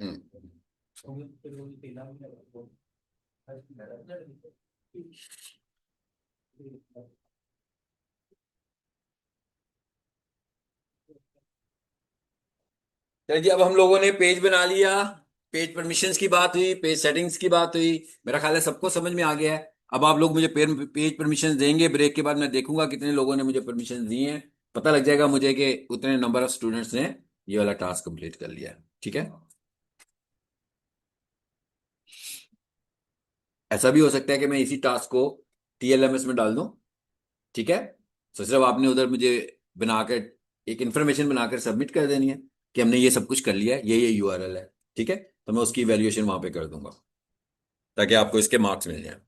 हम्म। चलिए जी, अब हम लोगों ने पेज बना लिया। पेज परमिशंस की बात हुई, पेज सेटिंग्स की बात हुई। मेरा ख्याल है सबको समझ में आ गया है। अब आप लोग मुझे पेज परमिशंस देंगे, ब्रेक के बाद मैं देखूंगा कितने लोगों ने मुझे परमिशंस दी हैं। पता लग जाएगा मुझे कि उतने नंबर ऑफ स्टूडेंट्स ने ये वाला टास्क कंप्लीट कर लिया है। ठीक है। ऐसा भी हो सकता है कि मैं इसी टास्क को टीएलएमएस में डाल दूं। ठीक है। तो सिर्फ आपने उधर मुझे बनाकर एक इंफॉर्मेशन बनाकर सबमिट कर देनी है कि हमने ये सब कुछ कर लिया है, ये यूआरएल है। ठीक है। तो मैं उसकी वैल्यूएशन वहां पे कर दूंगा ताकि आपको इसके मार्क्स मिल जाए।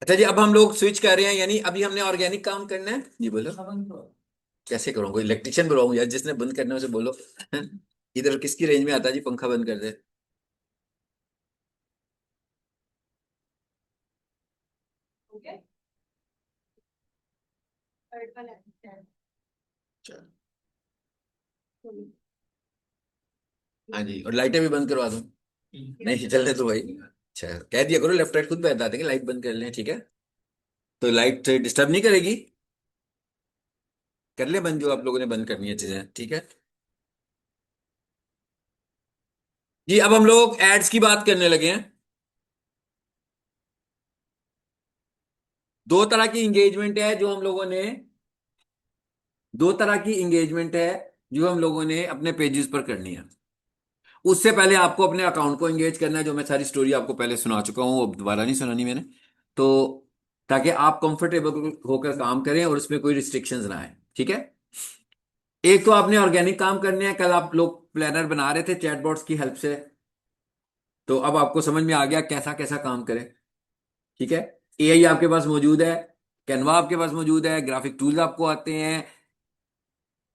अच्छा जी, अब हम लोग स्विच कर रहे हैं, यानी अभी हमने ऑर्गेनिक काम करना है जी। बोलो। कैसे करूँगा? इलेक्ट्रिशियन बुलाऊं यार, जिसने बंद करना है उसे बोलो। इधर किसकी रेंज में आता है जी पंखा बंद कर दे? चलो। हाँ जी, और लाइटें भी बंद करवा दूं? नहीं, चलने तो भाई। अच्छा, कह दिया करो, लेफ्ट राइट खुद बता देंगे, लाइट बंद कर लें। ठीक है। तो लाइट डिस्टर्ब नहीं करेगी? कर ले बंद, जो आप लोगों ने बंद करनी है चीजें। ठीक है जी। अब हम लोग एड्स की बात करने लगे हैं। दो तरह की इंगेजमेंट है जो हम लोगों ने दो तरह की इंगेजमेंट है जो हम लोगों ने अपने पेजेस पर करनी है। उससे पहले आपको अपने अकाउंट को एंगेज करना है, जो मैं सारी स्टोरी आपको पहले सुना चुका हूं, अब दोबारा नहीं सुनानी मैंने। तो ताकि आप कंफर्टेबल होकर काम करें और उसमें कोई रिस्ट्रिक्शंस ना आए। ठीक है। एक तो आपने ऑर्गेनिक काम करने हैं। कल आप लोग प्लानर बना रहे थे चैटबॉट्स की हेल्प से, तो अब आपको समझ में आ गया कैसा कैसा काम करें। ठीक है। एआई आपके पास मौजूद है, कैनवा आपके पास मौजूद है, ग्राफिक टूल्स आपको आते हैं,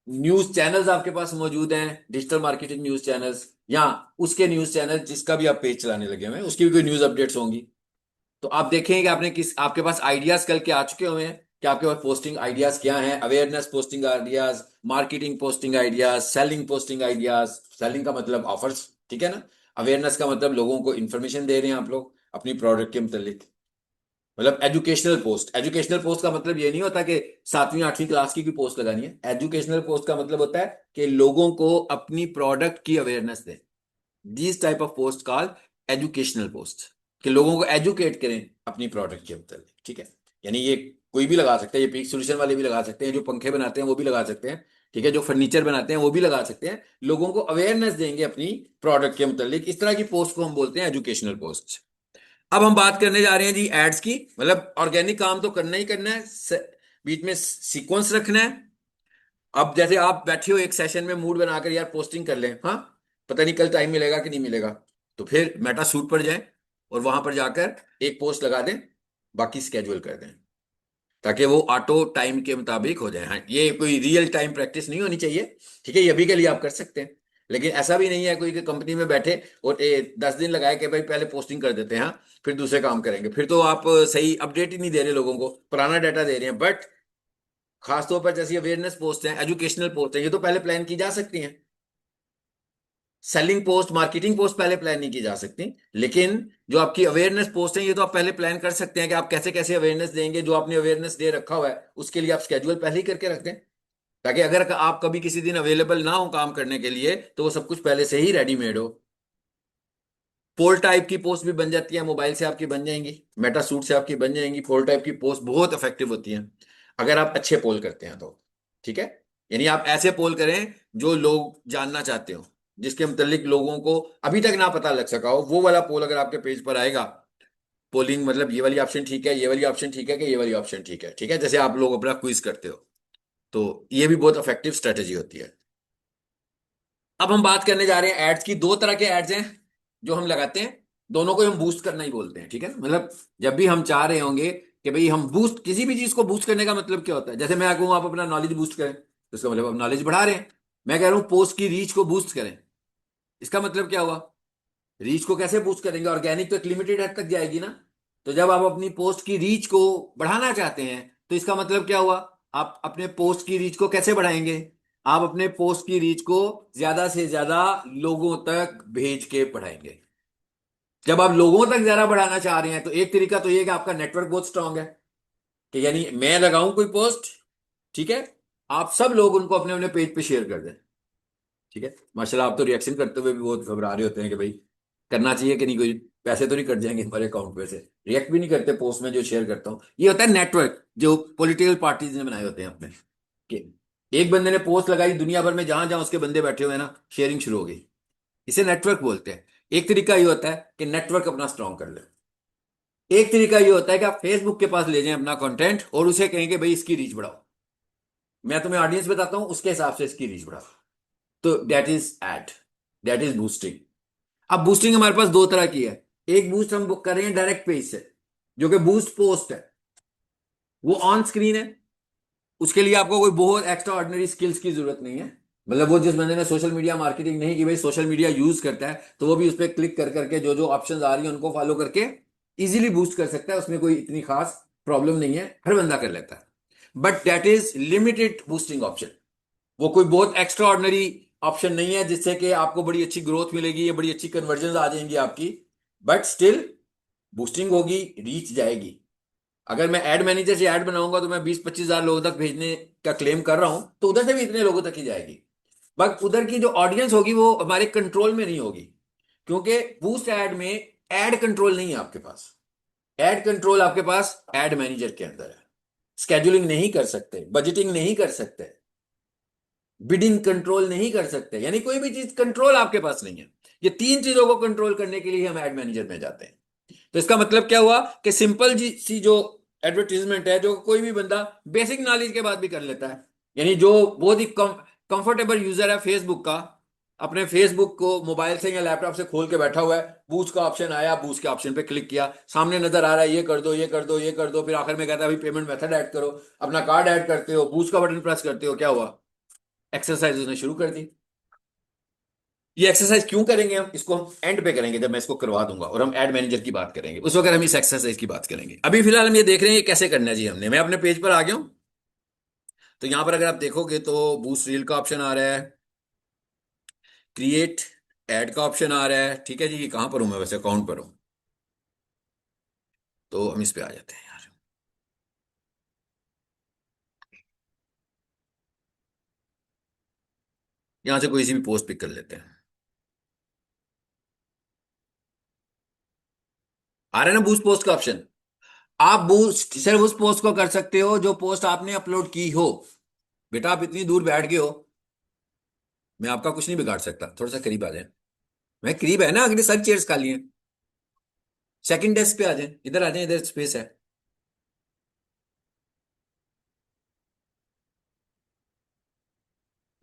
न्यूज चैनल्स आपके पास मौजूद हैं, डिजिटल मार्केटिंग न्यूज चैनल्स, या उसके न्यूज चैनल जिसका भी आप पेज चलाने लगे हुए हैं उसकी भी कोई न्यूज अपडेट्स होंगी। तो आप देखेंगे कि आपके पास आइडियाज कल के आ चुके हुए हैं कि आपके पास पोस्टिंग आइडियाज क्या हैं। Awareness posting ideas, marketing posting ideas, selling posting ideas. Selling का मतलब ऑफर्स। ठीक है ना। अवेयरनेस का मतलब लोगों को इन्फॉर्मेशन दे रहे हैं आप लोग अपनी प्रोडक्ट के मतलब। मतलब एजुकेशनल पोस्ट का मतलब ये नहीं होता कि 7वीं 8वीं क्लास की पोस्ट लगानी है। एजुकेशनल पोस्ट का मतलब होता है कि लोगों को अपनी प्रोडक्ट की अवेयरनेस दें। This type of post called educational post, कि लोगों को एजुकेट करें अपनी प्रोडक्ट के मतलब। ठीक है। यानी ये कोई भी लगा सकता है, ये पीक सोल्यूशन वाले भी लगा सकते हैं, जो पंखे बनाते हैं वो भी लगा सकते हैं। ठीक है। जो फर्नीचर बनाते हैं वो भी लगा सकते हैं। लोगों को अवेयरनेस देंगे अपनी प्रोडक्ट के मतलब। इस तरह की पोस्ट को हम बोलते हैं एजुकेशनल पोस्ट। अब हम बात करने जा रहे हैं जी एड्स की। मतलब ऑर्गेनिक काम तो करना ही करना है, बीच में सीक्वेंस रखना है। अब जैसे आप बैठे हो एक सेशन में मूड बनाकर, यार पोस्टिंग कर लें, हाँ पता नहीं कल टाइम मिलेगा कि नहीं मिलेगा, तो फिर मेटा सूट पर जाएं और वहां पर जाकर एक पोस्ट लगा दें, बाकी स्केड्यूल कर दें, ताकि वो ऑटो टाइम के मुताबिक हो जाए। हाँ, ये कोई रियल टाइम प्रैक्टिस नहीं होनी चाहिए। ठीक है। ये अभी के लिए आप कर सकते हैं, लेकिन ऐसा भी नहीं है कोई कि कंपनी में बैठे और 10 दिन लगाए कि भाई पहले पोस्टिंग कर देते हैं, हाँ फिर दूसरे काम करेंगे। फिर तो आप सही अपडेट ही नहीं दे रहे लोगों को, पुराना डाटा दे रहे हैं। बट खासतौर पर जैसी अवेयरनेस पोस्ट है, एजुकेशनल पोस्ट है, ये तो पहले प्लान की जा सकती हैं। सेलिंग पोस्ट, मार्केटिंग पोस्ट पहले प्लान नहीं की जा सकती, लेकिन जो आपकी अवेयरनेस पोस्ट है ये तो आप पहले प्लान कर सकते हैं कि आप कैसे कैसे अवेयरनेस देंगे। जो आपने अवेयरनेस दे रखा हुआ है उसके लिए आप स्केड्यूल पहले ही करके रख दें, ताकि अगर आप कभी किसी दिन अवेलेबल ना हो काम करने के लिए तो वो सब कुछ पहले से ही रेडीमेड हो। पोल टाइप की पोस्ट भी बन जाती है, मोबाइल से आपकी बन जाएंगी, मेटा सूट से आपकी बन जाएंगी। पोल टाइप की पोस्ट बहुत इफेक्टिव होती हैं अगर आप अच्छे पोल करते हैं तो। ठीक है। यानी आप ऐसे पोल करें जो लोग जानना चाहते हो, जिसके मतलब लोगों को अभी तक ना पता लग सका हो, वो वाला पोल अगर आपके पेज पर आएगा। पोलिंग मतलब ये वाली ऑप्शन ठीक है, ये वाली ऑप्शन ठीक है, कि ये वाली ऑप्शन ठीक है। ठीक है। जैसे आप लोग अपना क्विज करते हो, तो ये भी बहुत इफेक्टिव स्ट्रेटेजी होती है। अब हम बात करने जा रहे हैं एड्स की। दो तरह के एड्स हैं जो हम लगाते हैं, दोनों को हम बूस्ट करना ही बोलते हैं। ठीक है। मतलब जब भी हम चाह रहे होंगे कि भाई हम बूस्ट, किसी भी चीज को बूस्ट करने का मतलब क्या होता है, जैसे मैं कहूँ आप अपना नॉलेज बूस्ट करें, तो इसका मतलब आप नॉलेज बढ़ा रहे हैं। मैं कह रहा हूं पोस्ट की रीच को बूस्ट करें। इसका मतलब क्या हुआ? रीच को कैसे बूस्ट करेंगे? ऑर्गेनिक तो एक लिमिटेड हद तक जाएगी ना। तो जब आप अपनी पोस्ट की रीच को बढ़ाना चाहते हैं तो इसका मतलब क्या हुआ? आप अपने पोस्ट की रीच को कैसे बढ़ाएंगे? आप अपने पोस्ट की रीच को ज्यादा से ज्यादा लोगों तक भेज के बढ़ाएंगे। जब आप लोगों तक ज्यादा बढ़ाना चाह रहे हैं तो एक तरीका तो ये है कि आपका नेटवर्क बहुत स्ट्रांग है, कि यानी मैं लगाऊं कोई पोस्ट, ठीक है, आप सब लोग उनको अपने अपने पेज पे शेयर कर दें। ठीक है, माशाल्लाह आप तो रिएक्शन करते हुए भी बहुत घबरा रहे होते हैं कि भाई करना चाहिए कि नहीं, कोई पैसे तो नहीं कट जाएंगे हमारे अकाउंट पे से। रिएक्ट भी नहीं करते पोस्ट में जो शेयर करता हूँ। ये होता है नेटवर्क जो पॉलिटिकल पार्टीज ने बनाए होते हैं अपने, कि एक बंदे ने पोस्ट लगाई, दुनिया भर में जहां जहां उसके बंदे बैठे हुए हैं ना, शेयरिंग शुरू हो गई। इसे नेटवर्क बोलते हैं। एक तरीका ये होता है कि नेटवर्क अपना स्ट्रांग कर ले। एक तरीका ये होता है कि आप फेसबुक के पास ले जाएं अपना कंटेंट और उसे कहेंगे भाई इसकी रीच बढ़ाओ, मैं तुम्हें ऑडियंस बताता हूं उसके हिसाब से इसकी रीच बढ़ाओ। तो that is ad, that is boosting. अब बूस्टिंग हमारे पास दो तरह की है। एक बूस्ट हम कर रहे हैं डायरेक्ट पेज से, जो कि बूस्ट पोस्ट है, वो ऑन स्क्रीन है। उसके लिए आपको कोई बहुत एक्स्ट्रा ऑर्डिनरी स्किल्स की जरूरत नहीं है। मतलब वो जिस बंदे ने सोशल मीडिया मार्केटिंग नहीं की, भाई सोशल मीडिया यूज करता है, तो वो भी उस पर क्लिक कर करके जो जो ऑप्शंस आ रही हैं उनको फॉलो करके इजीली बूस्ट कर सकता है। उसमें कोई इतनी खास प्रॉब्लम नहीं है, हर बंदा कर लेता है। But that is limited boosting option. वो कोई बहुत एक्स्ट्रा ऑर्डिनरी ऑप्शन नहीं है जिससे कि आपको बड़ी अच्छी ग्रोथ मिलेगी या बड़ी अच्छी कन्वर्जन आ जाएंगी आपकी। बट स्टिल बूस्टिंग होगी, रीच जाएगी। अगर मैं एड मैनेजर से ऐड बनाऊंगा तो मैं 20-25 हजार लोगों तक भेजने का क्लेम कर रहा हूं, तो उधर से भी इतने लोगों तक ही जाएगी। बट उधर की जो ऑडियंस होगी वो हमारे कंट्रोल में नहीं होगी, क्योंकि बूस्ट ऐड में एड कंट्रोल नहीं है आपके पास। एड कंट्रोल आपके पास एड मैनेजर के अंदर है। स्केड्यूलिंग नहीं कर सकते, बजटिंग नहीं कर सकते, बिडिंग कंट्रोल नहीं कर सकते, यानी कोई भी चीज कंट्रोल आपके पास नहीं है। ये तीन चीजों को कंट्रोल करने के लिए हम एड मैनेजर में जाते हैं। तो इसका मतलब क्या हुआ कि सिंपल जी सी जो एडवर्टीजमेंट है, जो कोई भी बंदा बेसिक नॉलेज के बाद भी कर लेता है, यानी जो बहुत ही कंफर्टेबल यूजर है फेसबुक का, अपने फेसबुक को मोबाइल से या लैपटॉप से खोल के बैठा हुआ है, बूस्ट का ऑप्शन आया, बूस्ट के ऑप्शन पे क्लिक किया, सामने नजर आ रहा है ये कर दो, ये कर दो, ये कर दो, फिर आखिर में कहता है भाई पेमेंट मेथड ऐड करो, अपना कार्ड ऐड करते हो, बूस्ट का बटन प्रेस करते हो, क्या हुआ? एक्सरसाइज उसने शुरू कर दी। ये एक्सरसाइज क्यों करेंगे? हम इसको हम एंड पे करेंगे, जब मैं इसको करवा दूंगा और हम एड मैनेजर की बात करेंगे, उस वक्त हम इस एक्सरसाइज की बात करेंगे। अभी फिलहाल हम ये देख रहे हैं ये कैसे करना है जी। हमने, मैं अपने पेज पर आ गया हूं। तो यहां पर अगर आप देखोगे तो बूस्ट रील का ऑप्शन आ रहा है, क्रिएट एड का ऑप्शन आ रहा है। ठीक है जी, ये कहां पर हूं मैं? वैसे अकाउंट पर हूं। तो हम इस पे आ जाते हैं यार। यहां से कोई सी भी पोस्ट पिक कर लेते हैं। आ रहा है ना बूस्ट पोस्ट का ऑप्शन? आप बूस्ट सिर्फ उस पोस्ट को कर सकते हो जो पोस्ट आपने अपलोड की हो। बेटा आप इतनी दूर बैठ गए हो, मैं आपका कुछ नहीं बिगाड़ सकता, थोड़ा सा करीब आ जाए। मैं करीब है ना, अगली सारी चेयर्स खाली हैं। सेकंड डेस्क पे आ जाए, इधर आ जाए, इधर स्पेस है।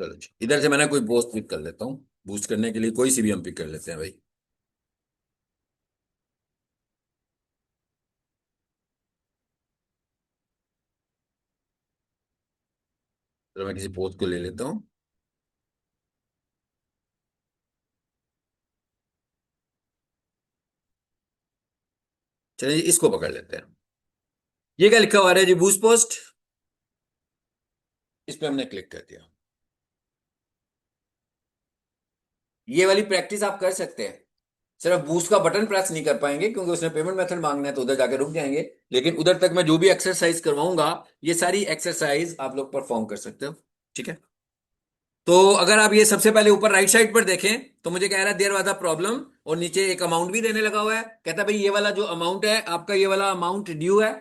चलो जी, इधर से मैंने कोई पोस्ट पिक कर लेता हूँ। बूस्ट करने के लिए कोई सी भी हम पिक कर लेते हैं भाई। चलो मैं किसी पोस्ट को ले लेता हूँ। चलिए जी, इसको पकड़ लेते हैं। ये क्या लिखा हुआ है जी? Boost post. इस पे हमने क्लिक कर दिया। ये वाली प्रैक्टिस आप कर सकते हैं। सिर्फ बूस्ट का बटन प्रेस नहीं कर पाएंगे क्योंकि उसने पेमेंट मेथड मांगना है, तो उधर जाके रुक जाएंगे। लेकिन उधर तक मैं जो भी एक्सरसाइज करवाऊंगा, ये सारी एक्सरसाइज आप लोग परफॉर्म कर सकते हो। ठीक है। तो अगर आप ये सबसे पहले ऊपर राइट साइड पर देखें तो मुझे कह रहा है देयर वाज अ प्रॉब्लम, और नीचे एक अमाउंट भी देने लगा हुआ है। कहता है भाई ये वाला जो अमाउंट है आपका, ये वाला अमाउंट ड्यू है।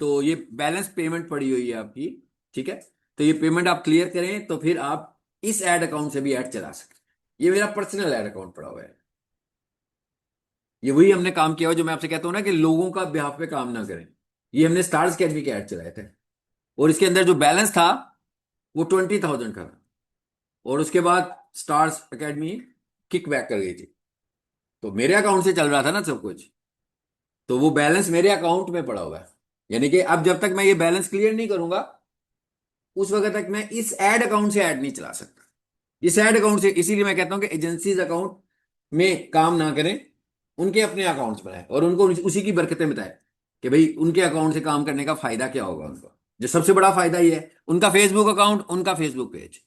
तो ये बैलेंस पेमेंट पड़ी हुई है आपकी। ठीक है। तो ये पेमेंट आप क्लियर करें तो फिर आप इस ऐड अकाउंट से भी ऐड चला सकते हैं। ये मेरा पर्सनल ऐड अकाउंट पड़ा हुआ है। ये वही हमने काम किया हुआ जो मैं आपसे कहता हूं ना कि लोगों का ब्याह पे काम ना करें। ये हमने स्टार्स अकेडमी के ऐड चलाए थे, और इसके अंदर जो बैलेंस था वो 20,000 का था। और उसके बाद स्टार्स अकेडमी किक बैक कर गई थी। तो मेरे अकाउंट से चल रहा था ना सब कुछ, तो वो बैलेंस मेरे अकाउंट में पड़ा हुआ है। यानी कि अब जब तक मैं ये बैलेंस क्लियर नहीं करूंगा, उस वक्त तक मैं इस एड अकाउंट से ऐड नहीं चला सकता। इस ऐड अकाउंट से, इसीलिए मैं कहता हूं कि एजेंसीज अकाउंट में काम ना करें, उनके अपने अकाउंट्स बनाए और उनको उसी की बरकतें बताए कि भाई उनके अकाउंट से काम करने का फायदा क्या होगा उनको। जो सबसे बड़ा फायदा ये है, उनका फेसबुक अकाउंट, उनका फेसबुक पेज,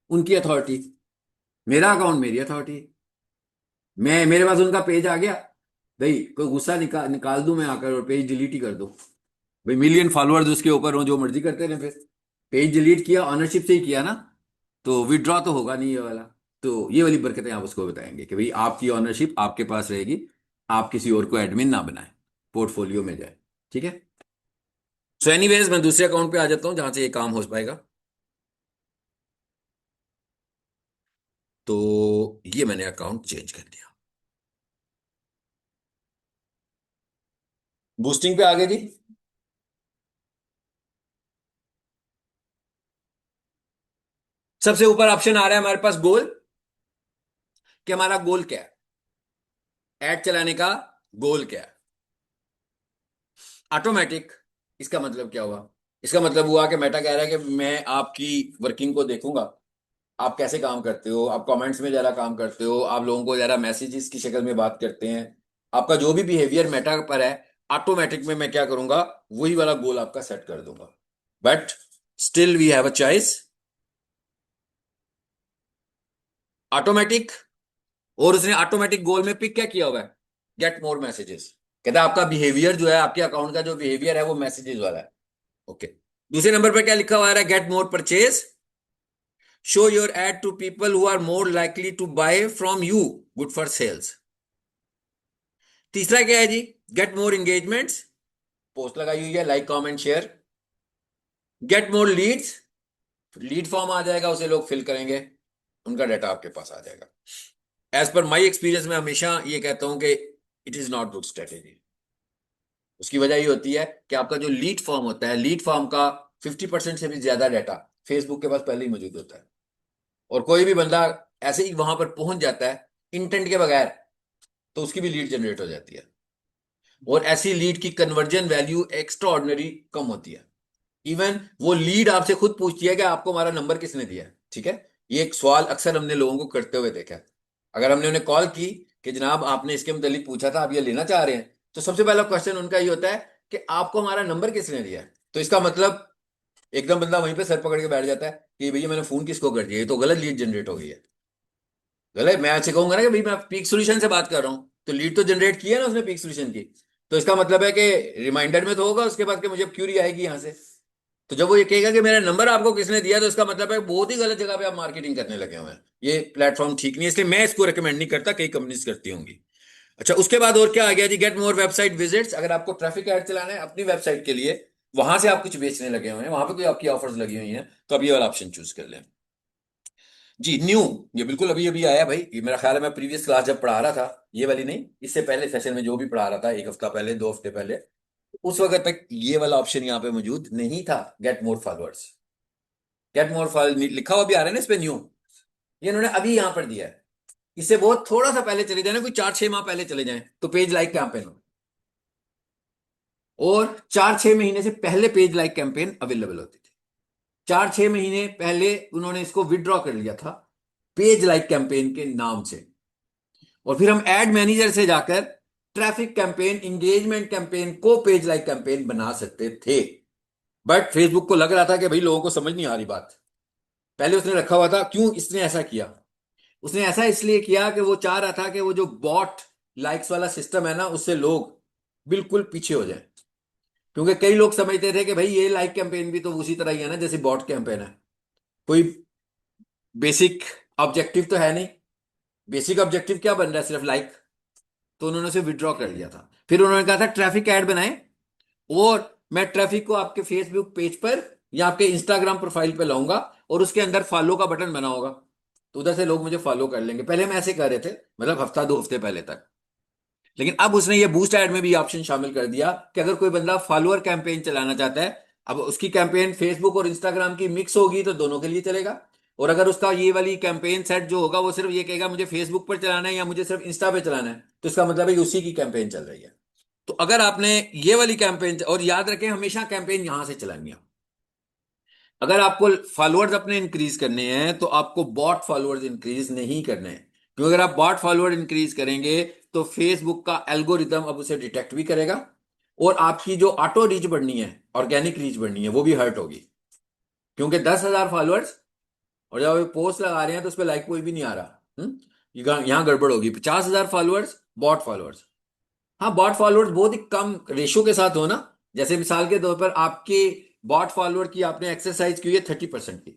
उनकी अथॉरिटी। मेरा अकाउंट मेरी अथॉरिटी। मैं, मेरे पास उनका पेज आ गया, भाई कोई गुस्सा निकाल दूं मैं आकर और पेज डिलीट ही कर दूं। भाई मिलियन फॉलोअर्स उसके ऊपर हो, जो मर्जी करते रहे, फिर पेज डिलीट किया, ऑनरशिप से ही किया ना, तो विड्रॉ तो होगा नहीं ये वाला। तो ये वाली बरकतें आप उसको बताएंगे कि भाई आपकी ऑनरशिप आपके पास रहेगी, आप किसी और को एडमिन ना बनाए, पोर्टफोलियो में जाए। ठीक है। सो एनीवेज मैं दूसरे अकाउंट पे आ जाता हूं जहां से ये काम हो पाएगा। तो ये मैंने अकाउंट चेंज कर दिया। बूस्टिंग पे आ गए जी। सबसे ऊपर ऑप्शन आ रहा है हमारे पास गोल, कि हमारा गोल क्या है, ऐड चलाने का गोल क्या है। ऑटोमेटिक, इसका मतलब क्या हुआ? इसका मतलब हुआ कि मेटा कह रहा है कि मैं आपकी वर्किंग को देखूंगा, आप कैसे काम करते हो, आप कमेंट्स में जरा काम करते हो, आप लोगों को जरा मैसेजेस की शक्ल में बात करते हैं, आपका जो भी बिहेवियर मेटा पर है, ऑटोमेटिक में मैं क्या करूंगा, वही वाला गोल आपका सेट कर दूंगा। But still we have a choice, automatic. और उसने ऑटोमेटिक गोल में पिक क्या किया हुआ है, गेट मोर मैसेजेस। कहता है आपका बिहेवियर जो है, आपके अकाउंट का जो बिहेवियर है वो मैसेजेस वाला है। ओके। दूसरे नंबर पर क्या लिखा हुआ है, get more purchase, show your ad to people who are more likely to buy from you, good for sales. तीसरा क्या है जी, गेट मोर एंगेजमेंट्स, पोस्ट लगाई हुई है, like comment share. Get more leads, lead form आ जाएगा, उसे लोग फिल करेंगे, उनका डाटा आपके पास आ जाएगा। एज पर माई एक्सपीरियंस मैं हमेशा ये कहता हूं कि it is not good strategy. उसकी वजह ये होती है कि आपका जो लीड फॉर्म होता है, लीड फॉर्म का 50% से भी ज्यादा डाटा फेसबुक के पास पहले ही मौजूद होता है। और कोई भी बंदा ऐसे ही वहां पर पहुंच जाता है इंटेंट के बगैर, तो उसकी भी लीड जनरेट हो जाती है। और ऐसी लीड की कन्वर्जन वैल्यू एक्स्ट्रा ऑर्डिनरी कम होती है। इवन वो लीड आपसे खुद पूछती है कि आपको हमारा नंबर किसने दिया है। ठीक है। ये एक सवाल अक्सर हमने लोगों को करते हुए देखा है। अगर हमने उन्हें कॉल की कि जनाब आपने इसके मुतालिक पूछा था, आप ये लेना चाह रहे हैं, तो सबसे पहला क्वेश्चन उनका ये होता है कि आपको हमारा नंबर किसने दिया है। तो इसका मतलब एकदम बंदा वहीं पे सर पकड़ के बैठ जाता है कि भैया मैंने फोन किसको कर दिया, ये तो गलत लीड जनरेट हो गई है। गलत, मैं आपसे कहूंगा ना कि भाई मैं पीक सोल्यूशन से बात कर रहा हूँ, तो लीड तो जनरेट की है ना उसने पीक सोल्यूशन की। तो इसका मतलब है कि रिमाइंडर में तो होगा उसके बाद कि मुझे क्यूरी आएगी यहां से। तो जब वो ये कहेगा कि मेरा नंबर आपको किसने दिया, तो इसका मतलब है बहुत ही गलत जगह पे आप मार्केटिंग करने लगे हुए हैं। ये प्लेटफॉर्म ठीक नहीं है, इसलिए मैं इसको रिकमेंड नहीं करता, कई कंपनीज करती होंगी। अच्छा, उसके बाद और क्या आ गया जी, गेट मोर वेबसाइट विजिट्स। अगर आपको ट्रैफिक ऐड चलाना है अपनी वेबसाइट के लिए, वहां से आप कुछ बेचने लगे हुए हैं, वहां पे कोई आपकी ऑफर्स लगी हुई हैं, तो आप ये वाला ऑप्शन चूज कर लें। जी न्यू, ये बिल्कुल अभी अभी आया भाई, ये मेरा ख्याल है मैं प्रीवियस क्लास जब पढ़ा रहा था, ये वाली नहीं, इससे पहले सेशन में जो भी पढ़ा रहा था, एक हफ्ता पहले, 2 हफ्ते पहले, उस वक्त तक ये वाला ऑप्शन यहाँ पे मौजूद नहीं था, get more followers. Get more followers लिखा हुआ भी आ रहा है ना इस पे न्यू, ये इन्होंने अभी यहां पर दिया है। इससे बहुत थोड़ा सा पहले चले जाए ना, कोई 4-6 माह पहले चले जाएं, तो पेज लाइक कैंपेन हो, और 4-6 महीने से पहले पेज लाइक कैंपेन अवेलेबल होती थी। 4-6 महीने पहले उन्होंने इसको विड्रॉ कर लिया था पेज लाइक कैंपेन के नाम से। और फिर हम एड मैनेजर से जाकर ट्रैफिक कैंपेन, इंगेजमेंट कैंपेन को पेज लाइक कैंपेन बना सकते थे। बट फेसबुक को लग रहा था कि भाई लोगों को समझ नहीं आ रही बात, पहले उसने रखा हुआ था। क्यों इसने ऐसा किया? उसने ऐसा इसलिए किया कि वो चाह रहा था कि वो जो बॉट लाइक्स वाला सिस्टम है ना, उससे लोग बिल्कुल पीछे हो जाए। क्योंकि कई लोग समझते थे कि भाई ये लाइक कैंपेन भी तो उसी तरह ही है ना जैसे बॉट कैंपेन है, कोई बेसिक ऑब्जेक्टिव तो है नहीं। बेसिक ऑब्जेक्टिव क्या बन रहा है, सिर्फ लाइक। तो उन्होंने उसे विड्रॉ कर लिया था। फिर उन्होंने कहा था ट्रैफिक ऐड बनाएं, और मैं ट्रैफिक को आपके फेसबुक पेज पर या आपके इंस्टाग्राम प्रोफाइल पे लाऊंगा, और उसके अंदर फॉलो का बटन बना होगा, तो उधर से लोग मुझे फॉलो कर लेंगे। पहले हम ऐसे कर रहे थे, मतलब हफ्ता 2 हफ्ते पहले तक। लेकिन अब उसने ये बूस्ट ऐड में भी ऑप्शन शामिल कर दिया कि अगर कोई बंदा फॉलोअर कैंपेन चलाना चाहता है, अब उसकी कैंपेन फेसबुक और इंस्टाग्राम की मिक्स होगी तो दोनों के लिए चलेगा। और अगर उसका ये वाली कैंपेन सेट जो होगा वो सिर्फ ये कहेगा मुझे फेसबुक पर चलाना है या मुझे सिर्फ इंस्टा पे चलाना है, तो इसका मतलब है कि उसी की कैंपेन चल रही है। तो अगर आपने ये वाली कैंपेन, और याद रखें हमेशा कैंपेन यहां से चलानी है, अगर आपको फॉलोअर्स अपने इंक्रीज करने हैं तो आपको बॉट फॉलोअर्स इंक्रीज नहीं करने हैं, क्योंकि अगर आप बॉट फॉलोअर इंक्रीज करेंगे तो फेसबुक का एल्गोरिदम अब उसे डिटेक्ट भी करेगा, और आपकी जो ऑटो रीच बढ़नी है, ऑर्गेनिक रीच बढ़नी है, वो भी हर्ट होगी। क्योंकि 10,000 फॉलोअर्स और जब आप पोस्ट लगा रहे हैं तो उस पर लाइक कोई भी नहीं आ रहा। यहाँ गड़बड़ होगी। 50,000 फॉलोअर्स बॉट फॉलोअर्स। हाँ, बॉट फॉलोअर्स बहुत ही कम रेशो के साथ हो ना। जैसे मिसाल के तौर पर आपके बॉट फॉलोअर की आपने एक्सरसाइज की है 30% की,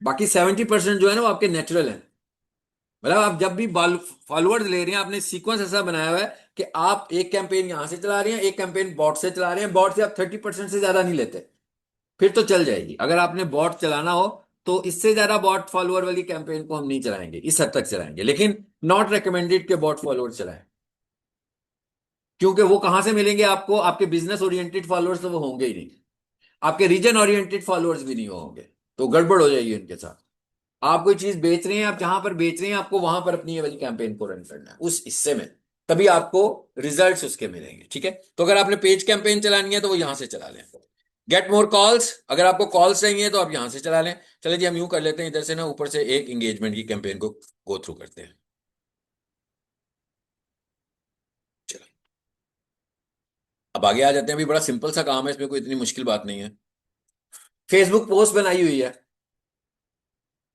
बाकी 70% जो है ना वो आपके नेचुरल है। मतलब आप जब भी फॉलोअर्स ले रहे हैं, आपने सीक्वेंस ऐसा बनाया हुआ है कि आप एक कैंपेन यहां से चला रहे हैं, एक कैंपेन बॉट से चला रहे हैं, बॉट से आप 30% से ज्यादा नहीं लेते, फिर तो चल जाएगी। अगर आपने बॉट चलाना हो तो इससे ज्यादा बॉट फॉलोअर वाली कैंपेन को हम नहीं चलाएंगे, इस हद तक चलाएंगे, लेकिन नॉट रिकमेंडेड के बॉट फॉलोअर चलाएं। क्योंकि वो कहां से मिलेंगे आपको? आपके बिजनेस ओरिएंटेड फॉलोअर्स तो वो होंगे ही नहीं, आपके रीजन ओरिएंटेड फॉलोअर्स भी नहीं होंगे, तो गड़बड़ हो जाएगी उनके साथ। आप कोई चीज बेच रहे हैं, आप जहां पर बेच रहे हैं आपको वहां पर अपनी ये वाली कैंपेन को रन करना है उस हिस्से में, तभी आपको रिजल्ट्स उसके मिलेंगे। ठीक है, तो अगर आपने पेज कैंपेन चलानी है तो वो यहां से चला लें। गेट मोर कॉल्स, अगर आपको कॉल्स चाहिए तो आप यहां से चला लें। चलिए जी, हम यूं कर लेते हैं, इधर से ना ऊपर से एक एंगेजमेंट की कैंपेन को गो थ्रू करते हैं। चलो, अब आगे आ जाते हैं। अभी बड़ा सिंपल सा काम है, इसमें कोई इतनी मुश्किल बात नहीं है। फेसबुक पोस्ट बनाई हुई है।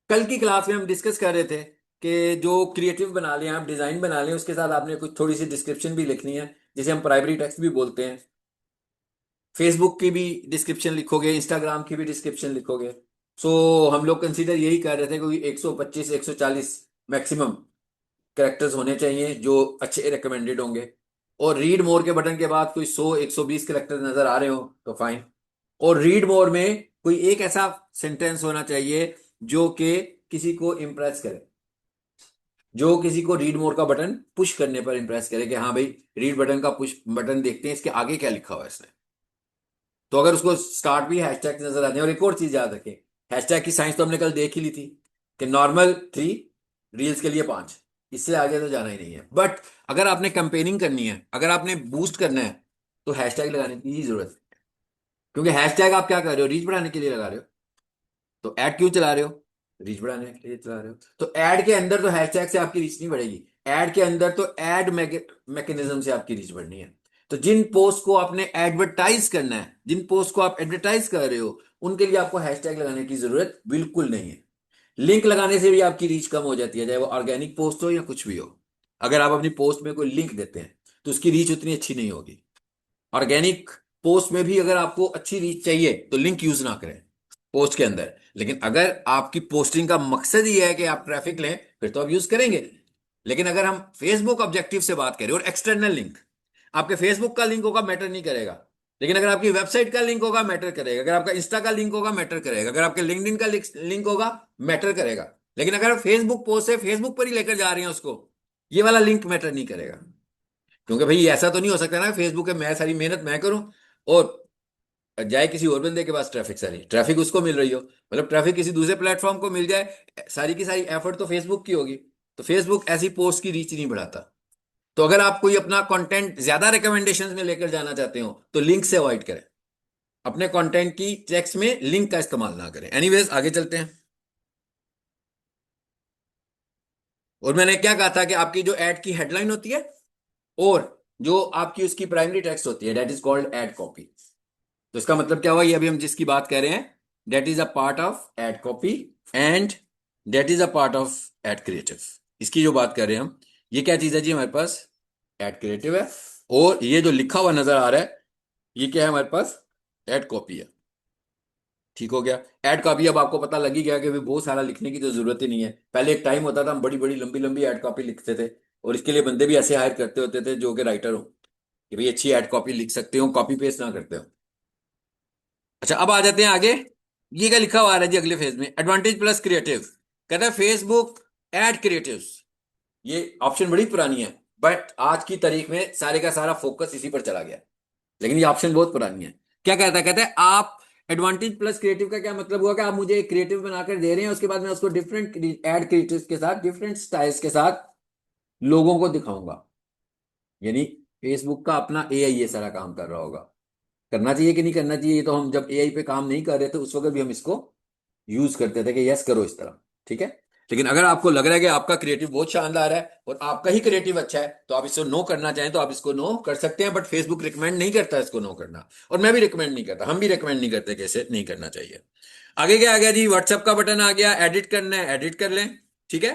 कल की क्लास में हम डिस्कस कर रहे थे कि जो क्रिएटिव बना लें, आप डिजाइन बना लें, उसके साथ आपने कुछ थोड़ी सी डिस्क्रिप्शन भी लिखनी है, जिसे हम प्राइमरी टेक्स्ट भी बोलते हैं। फेसबुक की भी डिस्क्रिप्शन लिखोगे, इंस्टाग्राम की भी डिस्क्रिप्शन लिखोगे। सो हम लोग कंसीडर यही कर रहे थे कि 125 140 मैक्सिमम कैरेक्टर्स होने चाहिए जो अच्छे रिकमेंडेड होंगे। और रीड मोर के बटन के बाद कोई 100 120 कैरेक्टर नजर आ रहे हो तो फाइन। और रीड मोर में कोई एक ऐसा सेंटेंस होना चाहिए जो कि किसी को इम्प्रेस करे, जो किसी को रीड मोर का बटन पुश करने पर इंप्रेस करे कि हाँ भाई, रीड बटन का पुश बटन देखते हैं, इसके आगे क्या लिखा हुआ है इसने। तो अगर उसको स्टार्ट भी हैशटैग नजर आते हैं, और एक और चीज याद रखें, हैशटैग की साइंस तो हमने कल देख ही ली थी कि नॉर्मल 3, रील्स के लिए 5, इससे आगे तो जाना ही नहीं है। बट अगर आपने कंपेनिंग करनी है, अगर आपने बूस्ट करना है, तो हैशटैग लगाने की ही जरूरत है। क्योंकि हैशटैग आप क्या कर रहे हो? रीच बढ़ाने के लिए लगा रहे हो। तो ऐड क्यों चला रहे हो? रीच बढ़ाने के लिए चला रहे हो। तो ऐड के अंदर तो हैशटैग से आपकी रीच नहीं बढ़ेगी, ऐड के अंदर तो ऐड मैकेनिज्म से आपकी रीच बढ़नी है। तो जिन पोस्ट को आपने एडवर्टाइज करना है, जिन पोस्ट को आप एडवर्टाइज कर रहे हो, उनके लिए आपको हैशटैग लगाने की जरूरत बिल्कुल नहीं है। लिंक लगाने से भी आपकी रीच कम हो जाती है, चाहे वो ऑर्गेनिक पोस्ट हो या कुछ भी हो। अगर आप अपनी पोस्ट में कोई लिंक देते हैं तो उसकी रीच उतनी अच्छी नहीं होगी। ऑर्गेनिक पोस्ट में भी अगर आपको अच्छी रीच चाहिए तो लिंक यूज ना करें पोस्ट के अंदर। लेकिन अगर आपकी पोस्टिंग का मकसद ही है कि आप ट्रैफिक लें, फिर तो आप यूज करेंगे। लेकिन अगर हम फेसबुक ऑब्जेक्टिव से बात करें, और एक्सटर्नल लिंक, आपके फेसबुक का लिंक होगा मैटर नहीं करेगा, लेकिन अगर आपकी वेबसाइट का लिंक होगा मैटर करेगा, अगर आपका इंस्टा का लिंक होगा मैटर करेगा, अगर आपके लिंक्डइन का लिंक होगा मैटर करेगा। लेकिन अगर फेसबुक पोस्ट है, फेसबुक पर ही लेकर जा रहे हैं उसको, ये वाला लिंक मैटर नहीं करेगा। क्योंकि भाई ऐसा तो नहीं हो सकता ना, फेसबुक है, मैं सारी मेहनत मैं करूं और जाए किसी और बंदे के पास ट्रैफिक, सारी ट्रैफिक उसको मिल रही हो, मतलब ट्रैफिक किसी दूसरे प्लेटफॉर्म को मिल जाए, सारी की सारी एफर्ट तो फेसबुक की होगी। तो फेसबुक ऐसी पोस्ट की रीच नहीं बढ़ाता। तो अगर आप कोई अपना कंटेंट ज्यादा रिकमेंडेशंस में लेकर जाना चाहते हो तो लिंक से अवॉइड करें। अपने कंटेंट की टेक्स्ट में लिंक का इस्तेमाल ना करें। एनीवेज, आगे चलते हैं। और मैंने क्या कहा था कि आपकी जो एड की हेडलाइन होती है और जो आपकी उसकी प्राइमरी टेक्स्ट होती है, that is called ad copy. तो इसका मतलब क्या हुआ? ये अभी हम जिसकी बात कर रहे हैं, that is a part of ad copy and that is a part of ad creative. इसकी जो बात कर रहे हैं हम, ये क्या चीज है जी? हमारे पास एड क्रिएटिव है, और ये जो लिखा हुआ नजर आ रहा है, ये क्या है हमारे पास? एड कॉपी है। ठीक हो गया। एड कॉपी अब आपको पता लग ही गया कि भी बहुत सारा लिखने की तो जरूरत ही नहीं है। पहले एक टाइम होता था हम बड़ी बड़ी लंबी लंबी एड कॉपी लिखते थे, और इसके लिए बंदे भी ऐसे हायर करते होते थे जो कि राइटर हो, कि भाई अच्छी एड कॉपी लिख सकते हो, कॉपी पेस्ट ना करते हो। अच्छा, अब आ जाते हैं आगे। ये क्या लिखा हुआ आ रहा है जी अगले फेज में? Advantage plus creative. कहता है फेसबुक एड क्रिएटिव्स। ये ऑप्शन बड़ी पुरानी है, बट आज की तारीख में सारे का सारा फोकस इसी पर चला गया। लेकिन ये ऑप्शन बहुत पुरानी है। क्या कहता है? कहता है आप एडवांटेज प्लस क्रिएटिव का क्या मतलब हुआ कि आप मुझे एक क्रिएटिव बनाकर दे रहे हैं, उसके बाद मैं उसको डिफरेंट एड क्रिएटिव के साथ, डिफरेंट स्टाइल्स के साथ लोगों को दिखाऊंगा। यानी फेसबुक का अपना एआई ये सारा काम कर रहा होगा। करना चाहिए कि नहीं करना चाहिए, ये तो हम जब एआई पे काम नहीं कर रहे थे उस वक्त भी हम इसको यूज करते थे कि यस करो इस तरह, ठीक है। लेकिन अगर आपको लग रहा है कि आपका क्रिएटिव बहुत शानदार है और आपका ही क्रिएटिव अच्छा है, तो आप इसको नो करना चाहें तो आप इसको नो कर सकते हैं, बट फेसबुक रिकमेंड नहीं करता इसको नो करना, और मैं भी रिकमेंड नहीं करता, हम भी रिकमेंड नहीं करते कैसे नहीं करना चाहिए। आगे क्या आ गया जी, व्हाट्सएप का बटन आ गया, एडिट करना है एडिट कर लें, ठीक है।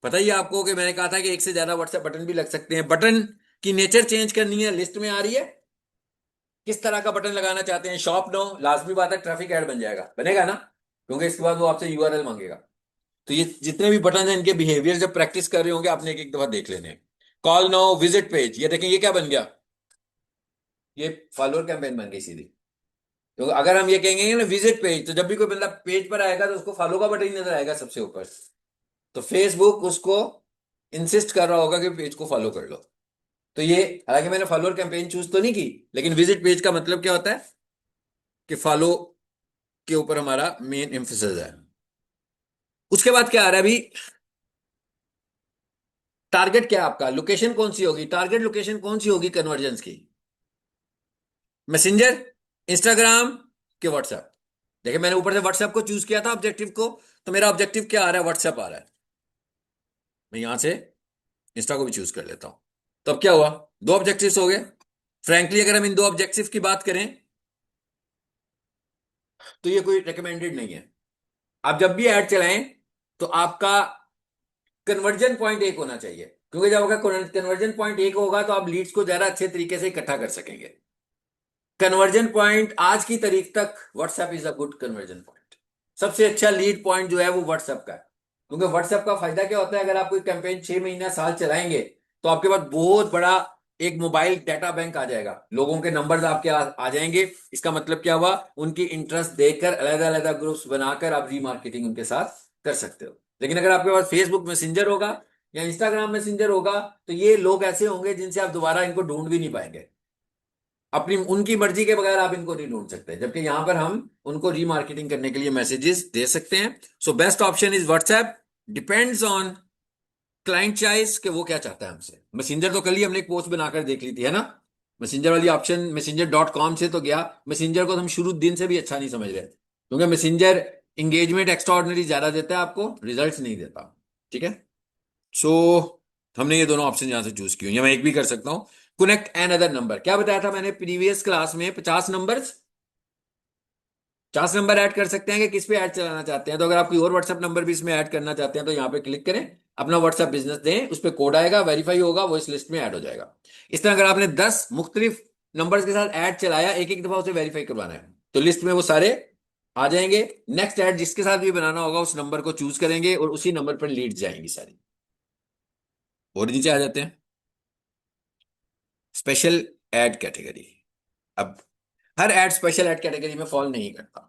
पता ही है आपको कि मैंने कहा था कि एक से ज्यादा व्हाट्सएप बटन भी लग सकते हैं। बटन की नेचर चेंज करनी है, लिस्ट में आ रही है, किस तरह का बटन लगाना चाहते हैं, शॉप नो, लाजमी बात है ट्रैफिक ऐड बन जाएगा, बनेगा ना, क्योंकि इसके बाद वो आपसे यूआरएल मांगेगा। तो ये जितने भी बटन हैं इनके बिहेवियर जब प्रैक्टिस कर रहे होंगे आपने एक एक दफा देख लेने हैं। कॉल नो, विजिट पेज, ये देखें ये क्या बन गया, ये फॉलोअर कैंपेन बन गई सीधी। तो अगर हम ये कहेंगे ना विजिट पेज, तो जब भी कोई बंदा पेज पर आएगा तो उसको फॉलो का बटन ही नजर आएगा सबसे ऊपर। तो फेसबुक उसको इंसिस्ट कर रहा होगा कि पेज को फॉलो कर लो। तो ये, हालांकि मैंने फॉलोअर कैंपेन चूज तो नहीं की, लेकिन विजिट पेज का मतलब क्या होता है कि फॉलो के ऊपर हमारा मेन एम्फोसिस है। उसके बाद क्या आ रहा है अभी, टारगेट क्या है आपका, लोकेशन कौन सी होगी, टारगेट लोकेशन कौन सी होगी कन्वर्जेंस की, मैसेंजर, इंस्टाग्राम के व्हाट्सएप। देखिए मैंने ऊपर से व्हाट्सएप को चूज किया था ऑब्जेक्टिव को, तो मेरा ऑब्जेक्टिव क्या आ रहा है, व्हाट्सएप आ रहा है। मैं यहां से इंस्टा को भी चूज कर लेता हूं। तो अब क्या हुआ, दो ऑब्जेक्टिव्स हो गए। फ्रैंकली अगर हम इन दो ऑब्जेक्टिव की बात करें तो ये कोई रिकमेंडेड नहीं है। आप जब भी ऐड चलाएं तो आपका कन्वर्जन पॉइंट एक होना चाहिए, क्योंकि जब आपका कन्वर्जन पॉइंट एक होगा तो आप लीड्स को ज्यादा अच्छे तरीके से इकट्ठा कर सकेंगे। कन्वर्जन पॉइंट आज की तारीख तक WhatsApp is a good conversion point. सबसे अच्छा लीड पॉइंट जो है वो व्हाट्सएप का है, क्योंकि व्हाट्सएप का फायदा क्या होता है, अगर आप कोई कैंपेन 6 महीना साल चलाएंगे तो आपके पास बहुत बड़ा एक मोबाइल डाटा बैंक आ जाएगा, लोगों के नंबर्स आपके आ जाएंगे। इसका मतलब क्या हुआ, उनकी इंटरेस्ट देखकर अलग अलग ग्रुप्स बनाकर आप रीमार्केटिंग उनके साथ कर सकते हो। लेकिन अगर आपके पास फेसबुक मैसेंजर होगा या इंस्टाग्राम मैसेंजर होगा, तो ये लोग ऐसे होंगे जिनसे आप दोबारा इनको ढूंढ भी नहीं पाएंगे, अपनी उनकी मर्जी के बगैर आप इनको नहीं ढूंढ सकते, जबकि यहां पर हम उनको रीमार्केटिंग करने के लिए मैसेजेस दे सकते हैं। So best option is WhatsApp, depends on client choice कि वो क्या चाहता है हमसे। मैसेंजर तो कल ही हमने एक पोस्ट बनाकर देख ली थी, है ना, मैसेंजर वाली ऑप्शन मैसेंजर.com से तो गया। मैसेंजर को तो हम शुरू दिन से भी अच्छा नहीं समझ रहे, क्योंकि मैसेंजर इंगेजमेंट एक्स्ट्रा ऑर्डिनरी ज्यादा देता है, आपको रिजल्ट नहीं देता, ठीक है। सो हमने ये दोनों ऑप्शन यहां से चूज किए, या मैं एक भी कर सकता हूं। कनेक्ट एन अदर नंबर, क्या बताया था मैंने प्रीवियस क्लास में, 50 नंबर्स, 50 नंबर ऐड कर सकते हैं कि किस पे ऐड चलाना चाहते हैं। तो अगर आप कोई और व्हाट्सएप नंबर भी इसमें ऐड करना चाहते हैं तो यहाँ पे क्लिक करें, अपना व्हाट्सएप बिजनेस दें, उस पर कोड आएगा, वेरीफाई होगा, वो इस लिस्ट में ऐड हो जाएगा। इस तरह अगर आपने 10 मुख्तलिफ नंबर्स के साथ ऐड चलाया, एक एक दफा उसे वेरीफाई करवाना है, तो लिस्ट में वो सारे आ जाएंगे। नेक्स्ट ऐड जिसके साथ भी बनाना होगा उस नंबर को चूज करेंगे और उसी नंबर पर लीड जाएंगी सारी। और नीचे आ जाते हैं स्पेशल एड कैटेगरी। अब हर एड स्पेशल एड कैटेगरी में फॉल नहीं करता।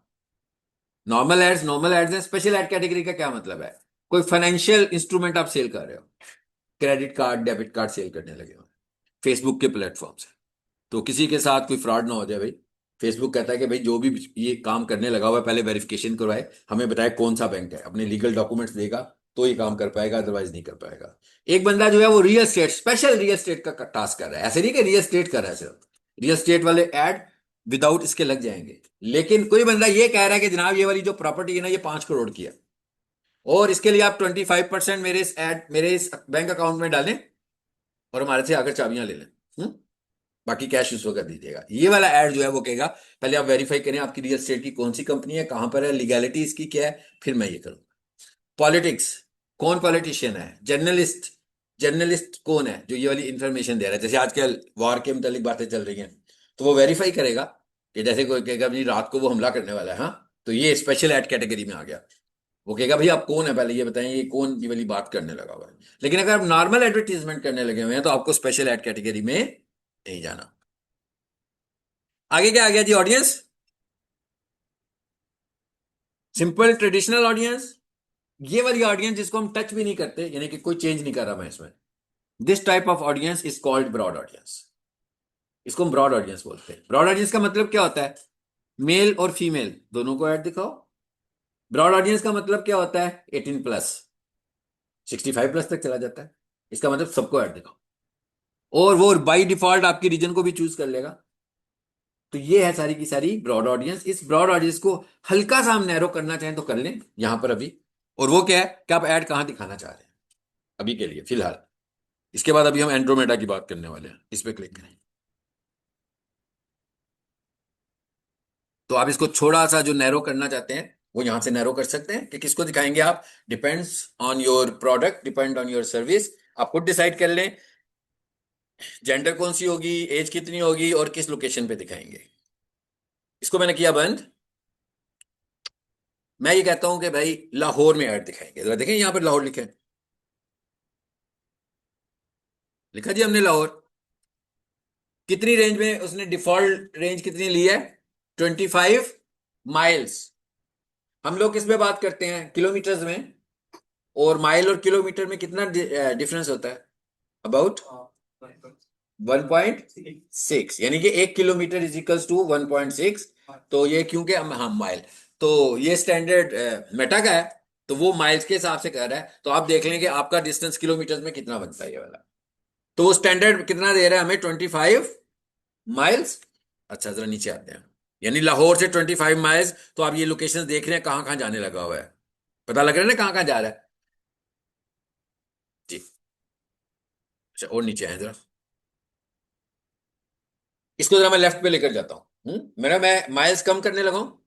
नॉर्मल एड्स है, स्पेशल एड कैटेगरी का क्या मतलब है, कोई फाइनेंशियल इंस्ट्रूमेंट आप सेल कर रहे हो, credit card debit card sell करने लगे हो फेसबुक के प्लेटफॉर्म से, तो किसी के साथ कोई फ्रॉड ना हो जाए भाई। फेसबुक कहता है कि भाई जो भी ये काम करने लगा हुआ है पहले वेरिफिकेशन करवाए, हमें बताए कौन सा बैंक है, अपने लीगल डॉक्यूमेंट्स देगा तो ये काम कर पाएगा, अदरवाइज नहीं कर पाएगा। एक बंदा जो है वो real estate, special real estate का टास्क कर रहा है, ऐसे नहीं कि रियल एस्टेट कर रहा है सिर्फ, रियल एस्टेट वाले ऐड विदाउट इसके लग जाएंगे। लेकिन कोई बंदा ये कह रहा है कि जनाब ये वाली जो प्रॉपर्टी है ना ये 5 करोड़ की है, और इसके लिए आप 25% मेरे इस बैंक अकाउंट में डालें और हमारे से आकर चाबियां ले लें, बाकी कैश उस वक्त दीजिएगा। ये वाला ऐड जो है वो कहेगा पहले आप वेरीफाई करें आपकी रियल एस्टेट की कौन सी कंपनी है, कहां पर है, लीगैलिटी इसकी क्या है, फिर मैं ये करूंगा। पॉलिटिक्स, कौन पॉलिटिशियन है, जर्नलिस्ट, जर्नलिस्ट कौन है जो ये वाली इंफॉर्मेशन दे रहा है, जैसे आजकल वॉर के मुतालिक बातें चल रही हैं, तो वो वेरीफाई करेगा कि जैसे कोई कहेगा अपनी रात को वो हमला करने वाला है, हाँ, तो ये स्पेशल एड कैटेगरी में आ गया। वो कहेगा भाई आप कौन है, पहले ये बताएं ये कौन ये वाली बात करने लगा हुआ है। लेकिन अगर आप नॉर्मल एडवर्टीजमेंट करने लगे हुए हैं तो आपको स्पेशल एड कैटेगरी में नहीं जाना। आगे क्या आ गया जी, ऑडियंस, सिंपल ट्रेडिशनल ऑडियंस, ये वाली ऑडियंस जिसको हम टच भी नहीं करते, यानी कि कोई चेंज नहीं कर रहा मैं इसमें, this type of audience is called broad audience. इसको हम ब्रॉड ऑडियंस बोलते हैं। ब्रॉड ऑडियंस का मतलब क्या होता है, मेल और फीमेल दोनों को ऐड दिखाओ। ब्रॉड ऑडियंस का मतलब क्या होता है, 18+, 65+ तक चला जाता है, इसका मतलब सबको ऐड दिखाओ। और वो बाई डिफॉल्ट आपकी रीजन को भी चूज कर लेगा। तो ये है सारी की सारी ब्रॉड ऑडियंस। इस ब्रॉड ऑडियंस को हल्का सा हम नैरो करना चाहें तो कर लें यहां पर अभी। और वो क्या है कि आप ऐड कहां दिखाना चाह रहे हैं अभी के लिए फिलहाल। इसके बाद अभी हम एंड्रोमेडा की बात करने वाले हैं, इस पे क्लिक करें। तो आप इसको थोड़ा सा जो नैरो करना चाहते हैं वो यहां से नैरो कर सकते हैं कि किसको दिखाएंगे आप। Depends on your product, depend on your service. आप खुद डिसाइड कर लें जेंडर कौन सी होगी, एज कितनी होगी और किस लोकेशन पे दिखाएंगे। इसको मैंने किया बंद। मैं ये कहता हूं कि भाई लाहौर में ऐड दिखाएंगे। जरा देखें यहां पर लाहौर लिखे, लिखा जी हमने लाहौर। कितनी रेंज में उसने डिफॉल्ट रेंज कितनी ली है? 25 माइल्स। हम लोग किस में बात करते हैं? किलोमीटर्स में। और माइल और किलोमीटर में कितना डिफरेंस होता है? अबाउट 1.6, यानी कि 1 किलोमीटर इज इक्वल्स टू 1.6। तो ये क्योंकि हाँ माइल, तो ये स्टैंडर्ड मेटा का है, तो वो माइल्स के हिसाब से कह रहा है। तो आप देख लें कि आपका डिस्टेंस किलोमीटर में कितना बनता है ये वाला। तो वो स्टैंडर्ड कितना दे रहा है हमें? 25 माइल्स। अच्छा जरा नीचे आते हैं। यानी लाहौर से 25 माइल्स। तो आप ये लोकेशन देख रहे हैं कहाँ कहाँ जाने लगा हुआ है। पता लग रहा है ना कहाँ कहाँ जा रहा है जी। अच्छा और नीचे आए जरा। इसको जरा मैं लेफ्ट पे लेकर जाता हूँ। मेरा मैं माइल्स कम करने लगा हूँ।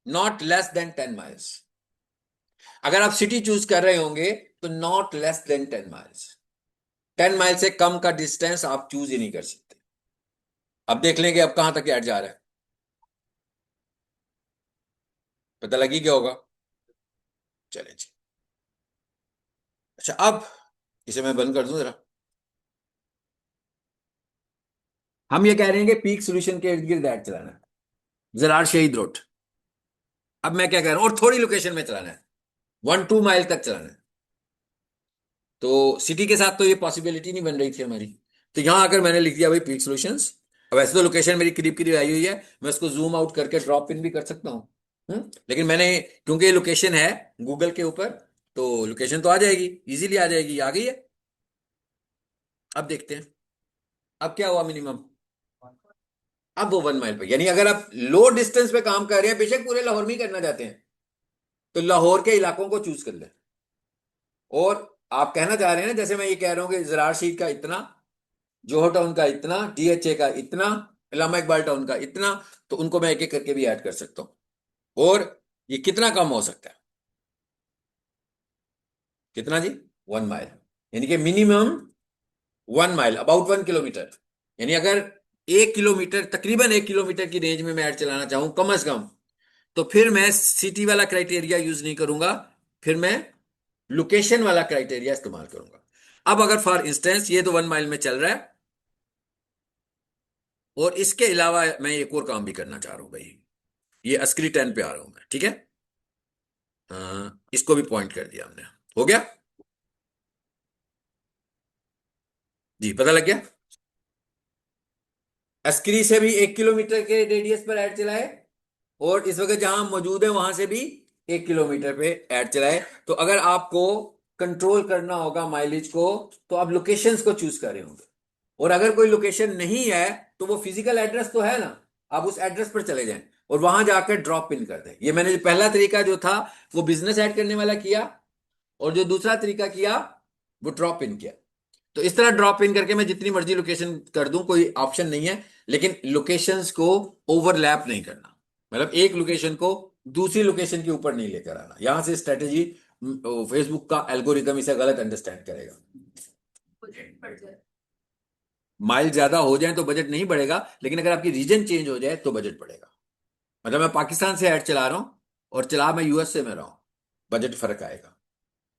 Not less than 10 miles. अगर आप सिटी चूज कर रहे होंगे तो not less than 10 miles. 10 mile से कम का डिस्टेंस आप चूज ही नहीं कर सकते। अब देख लेंगे अब कहां तक ऐड जा रहा है। पता लगी क्या होगा? चले जी। अच्छा अब इसे मैं बंद कर दूं जरा। हम ये कह रहे हैं कि पीक सोल्यूशन के इर्द गिर्द ऐड चलाना है, जरार शहीद रोड। अब मैं क्या कह रहा हूं, और थोड़ी लोकेशन में चलाना है, 1-2 माइल तक चलाना है। तो सिटी के साथ तो ये पॉसिबिलिटी नहीं बन रही थी हमारी। तो यहां आकर मैंने लिख दिया भाई पीक सॉल्यूशंस। अब वैसे तो लोकेशन मेरी करीब करीब आई हुई है, मैं उसको जूम आउट करके ड्रॉप इन भी कर सकता हूँ। लेकिन मैंने, क्योंकि ये लोकेशन है गूगल के ऊपर, तो लोकेशन तो आ जाएगी, इजीली आ जाएगी, आ गई है। अब देखते हैं अब क्या हुआ मिनिमम। अब वो 1 माइल पे, यानी अगर आप लो डिस्टेंस पे काम कर रहे हैं, बेशक पूरे लाहौर में ही करना चाहते हैं, तो लाहौर के इलाकों को चूज कर लें। और आप कहना चाह रहे हैं ना, जैसे मैं ये कह रहा हूं कि जरार शीट का इतना, जोहर टाउन का इतना, डीएचए का इतना, इलामा इकबाल टाउन का इतना, तो उनको मैं एक एक करके भी ऐड कर सकता हूं। और ये कितना कम हो सकता है? कितना जी? 1 माइल। यानी कि मिनिमम 1 माइल, अबाउट 1 किलोमीटर। यानी अगर 1 किलोमीटर, तकरीबन 1 किलोमीटर की रेंज में मैं ऐड चलाना चाहूं कम से कम, तो फिर मैं सिटी वाला क्राइटेरिया यूज नहीं करूंगा, फिर मैं लोकेशन वाला क्राइटेरिया इस्तेमाल करूंगा। अब अगर फॉर इंस्टेंस ये तो 1 माइल में चल रहा है, और इसके अलावा मैं एक और काम भी करना चाह रहा हूं भाई। ये अस्करी 10 पे आ रहा हूं मैं, ठीक है। इसको भी पॉइंट कर दिया हमने। हो गया जी, पता लग गया। अस्करी से भी 1 किलोमीटर के रेडियस पर ऐड चलाए, और इस वक्त जहां हम मौजूद है वहां से भी 1 किलोमीटर पे ऐड चलाए। तो अगर आपको कंट्रोल करना होगा माइलेज को, तो आप लोकेशंस को चूज कर रहे होंगे। और अगर कोई लोकेशन नहीं है, तो वो फिजिकल एड्रेस तो है ना, आप उस एड्रेस पर चले जाएं और वहां जाकर ड्रॉप इन कर दें। ये मैंने जो पहला तरीका जो था वो बिजनेस ऐड करने वाला किया, और जो दूसरा तरीका किया वो ड्रॉप इन किया। तो इस तरह ड्रॉप इन करके मैं जितनी मर्जी लोकेशन कर दूं, कोई ऑप्शन नहीं है। लेकिन लोकेशंस को ओवरलैप नहीं करना, मतलब एक लोकेशन को दूसरी लोकेशन के ऊपर नहीं लेकर आना। यहां से स्ट्रेटेजी, फेसबुक का एल्गोरिदम इसे गलत अंडरस्टैंड करेगा। माइल ज्यादा हो जाए तो बजट नहीं बढ़ेगा, लेकिन अगर आपकी रीजन चेंज हो जाए तो बजट बढ़ेगा। मतलब मैं पाकिस्तान से ऐड चला रहा हूं और चला मैं यूएस से में रहा हूं, बजट फर्क आएगा।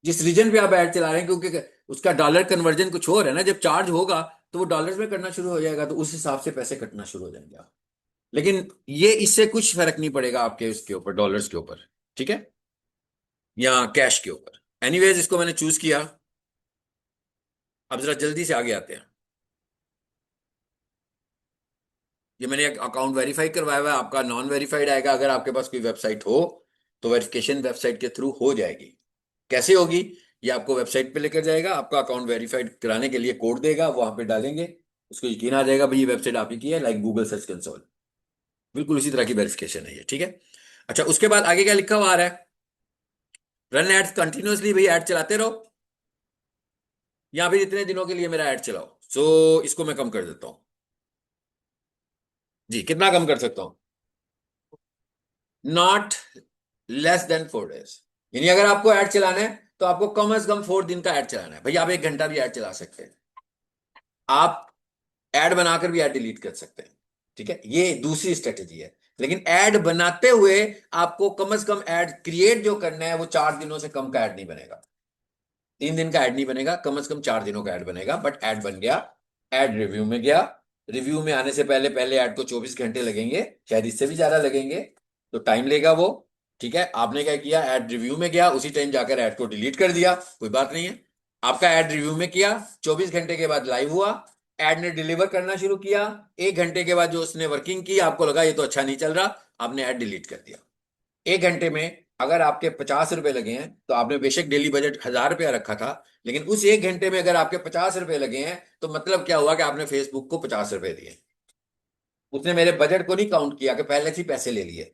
जिस रीजन पे आप ऐड चला रहे हैं, क्योंकि उसका डॉलर कन्वर्जन कुछ और है ना, जब चार्ज होगा तो वो डॉलर्स में करना शुरू हो जाएगा, तो उस हिसाब से पैसे कटना शुरू हो जाएंगे आप। लेकिन ये इससे कुछ फर्क नहीं पड़ेगा आपके उसके ऊपर, डॉलर्स के ऊपर, ठीक है, या कैश के ऊपर। एनीवेज इसको मैंने चूज किया। अब जरा जल्दी से आगे आते हैं। ये मैंने एक अकाउंट वेरीफाई करवाया हुआ है, आपका नॉन वेरीफाइड आएगा। अगर आपके पास कोई वेबसाइट हो तो वेरिफिकेशन वेबसाइट के थ्रू हो जाएगी। कैसे होगी? ये आपको वेबसाइट पे लेकर जाएगा, आपका अकाउंट वेरीफाइड कराने के लिए कोड देगा, वहां पे डालेंगे, उसको यकीन आ जाएगा भाई ये वेबसाइट आपकी की है, लाइक गूगल सर्च कंसोल। बिल्कुल उसी तरह की वेरिफिकेशन है ये, ठीक है। अच्छा, उसके बाद आगे क्या लिखा हुआ आ रहा है? रन एड्स कंटिन्यूअसली, भाई ऐड चलाते रहो, या फिर इतने दिनों के लिए मेरा ऐड चलाओ। सो इसको मैं कम कर देता हूं। जी, कितना कम कर सकता हूं? Not less than 4 days. यानी अगर आपको ऐड चलाना है तो आपको कम से कम 4 दिन का ऐड चलाना है। भाई आप 1 घंटा भी ऐड चला सकते हैं, आप ऐड बनाकर भी ऐड डिलीट कर सकते हैं, ठीक है, ये दूसरी स्ट्रेटेजी है। लेकिन ऐड बनाते हुए आपको कम से कम ऐड क्रिएट जो करना है वो 4 दिनों से कम का ऐड नहीं बनेगा, 3 दिन का ऐड नहीं बनेगा, कम से कम 4 दिनों का ऐड बनेगा। बट ऐड बन गया, ऐड रिव्यू में गया। रिव्यू में आने से पहले पहले ऐड को 24 घंटे लगेंगे, शायद इससे भी ज्यादा लगेंगे, तो टाइम लेगा वो। ठीक है, आपने क्या किया, ऐड रिव्यू में गया, उसी टाइम जाकर ऐड को डिलीट कर दिया, कोई बात नहीं है। आपका ऐड रिव्यू में किया, 24 घंटे के बाद लाइव हुआ, ऐड ने डिलीवर करना शुरू किया, 1 घंटे के बाद जो उसने वर्किंग की, आपको लगा ये तो अच्छा नहीं चल रहा, आपने ऐड डिलीट कर दिया। 1 घंटे में अगर आपके 50 रुपए लगे हैं, तो आपने बेशक डेली बजट 1000 रुपया रखा था, लेकिन उस 1 घंटे में अगर आपके 50 रुपए लगे हैं, तो मतलब क्या हुआ कि आपने फेसबुक को 50 रुपए दिए। उसने मेरे बजट को नहीं काउंट किया कि पहले से ही पैसे ले लिए,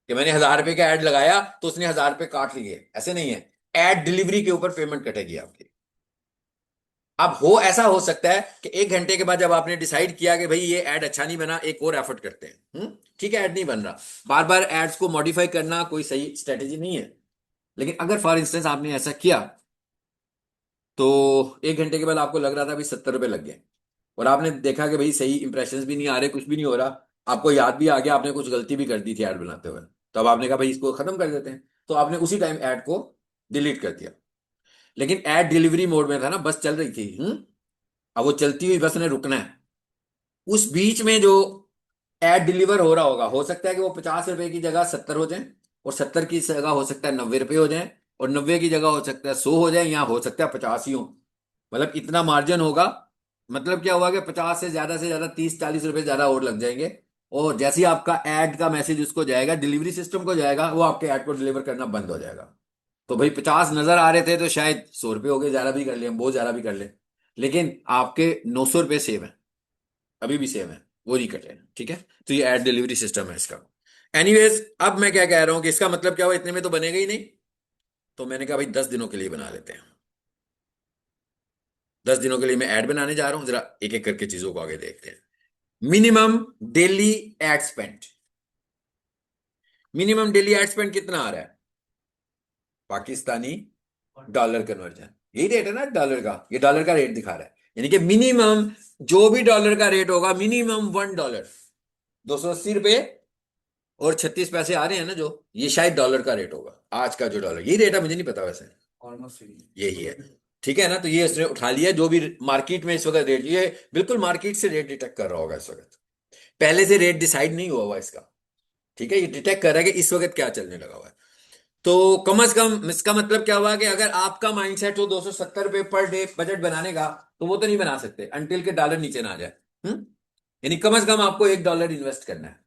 कि मैंने 1000 रुपए का ऐड लगाया तो उसने 1000 रुपए काट लिए, ऐसे नहीं है। ऐड डिलीवरी के ऊपर पेमेंट कटेगी आपकी। अब ऐसा हो सकता है कि 1 घंटे के बाद जब आपने डिसाइड किया कि भाई ये ऐड अच्छा नहीं बना, एक और एफर्ट करते हैं, ठीक है, ऐड नहीं बन रहा, बार बार एड्स को मॉडिफाई करना कोई सही स्ट्रेटेजी नहीं है। लेकिन अगर फॉर इंस्टेंस आपने ऐसा किया, तो 1 घंटे के बाद आपको लग रहा था भाई 70 रुपए लग गए, और आपने देखा कि भाई सही इंप्रेशंस भी नहीं आ रहे, कुछ भी नहीं हो रहा, आपको याद भी आ गया आपने कुछ गलती भी कर दी थी ऐड बनाते हुए, तो अब आपने कहा भाई इसको खत्म कर देते हैं, तो आपने उसी टाइम ऐड को डिलीट कर दिया। लेकिन ऐड डिलीवरी मोड में था ना, बस चल रही थी, अब वो चलती हुई बस ने रुकना है। उस बीच में जो एड डिलीवर हो रहा होगा, हो सकता है कि वो 50 रुपए की जगह 70 हो जाए, और 70 की जगह हो सकता है 90 रुपए हो जाए, और 90 की जगह हो सकता है 100 हो जाए, या हो सकता है 50 ही हो। मतलब इतना मार्जिन होगा। मतलब क्या हुआ कि 50 से ज्यादा 30-40 रुपए ज्यादा और लग जाएंगे। और जैसे ही आपका ऐड का मैसेज उसको जाएगा, डिलीवरी सिस्टम को जाएगा, वो आपके ऐड को डिलीवर करना बंद हो जाएगा। तो भाई 50 नजर आ रहे थे तो शायद 100 रुपए हो गए, ज्यादा भी कर ले, हम बहुत ज्यादा भी कर ले, लेकिन आपके 900 रुपए सेव है, अभी भी सेम है, वो नहीं कटे, ठीक है। तो ये एड डिलीवरी सिस्टम है इसका। एनीवेज, अब मैं क्या कह रहा हूं कि इसका मतलब क्या हुआ, इतने में तो बनेगा ही नहीं। तो मैंने कहा भाई 10 दिनों के लिए बना लेते हैं। 10 दिनों के लिए मैं ऐड बनाने जा रहा हूं, जरा एक एक करके चीजों को आगे देखते हैं। Minimum daily ad spend. Minimum daily ad spend कितना आ रहा है? पाकिस्तानी डॉलर कन्वर्जन, यही रेट है ना डॉलर का, ये डॉलर का रेट दिखा रहा है। यानी कि मिनिमम जो भी डॉलर का रेट होगा, मिनिमम $1, 280 रुपए और 36 पैसे आ रहे हैं ना, जो ये शायद डॉलर का रेट होगा, आज का जो डॉलर, यही रेट है, मुझे नहीं पता वैसे, ऑलमोस्ट यही है। ठीक है ना, तो ये उसने उठा लिया जो भी मार्केट में इस वक्त रेट, ये बिल्कुल मार्केट से रेट डिटेक्ट कर रहा होगा इस वक्त, पहले से रेट डिसाइड नहीं हुआ हुआ इसका। ठीक है, ये डिटेक्ट कर रहा है कि इस वक्त क्या चलने लगा हुआ है। तो कम से कम इसका मतलब क्या हुआ कि अगर आपका माइंडसेट हो 270 रुपए पर डे बजट बनाने का, तो वो तो नहीं बना सकते अनटिल के डॉलर नीचे ना आ जाए। यानी कम से कम आपको $1 इन्वेस्ट करना है।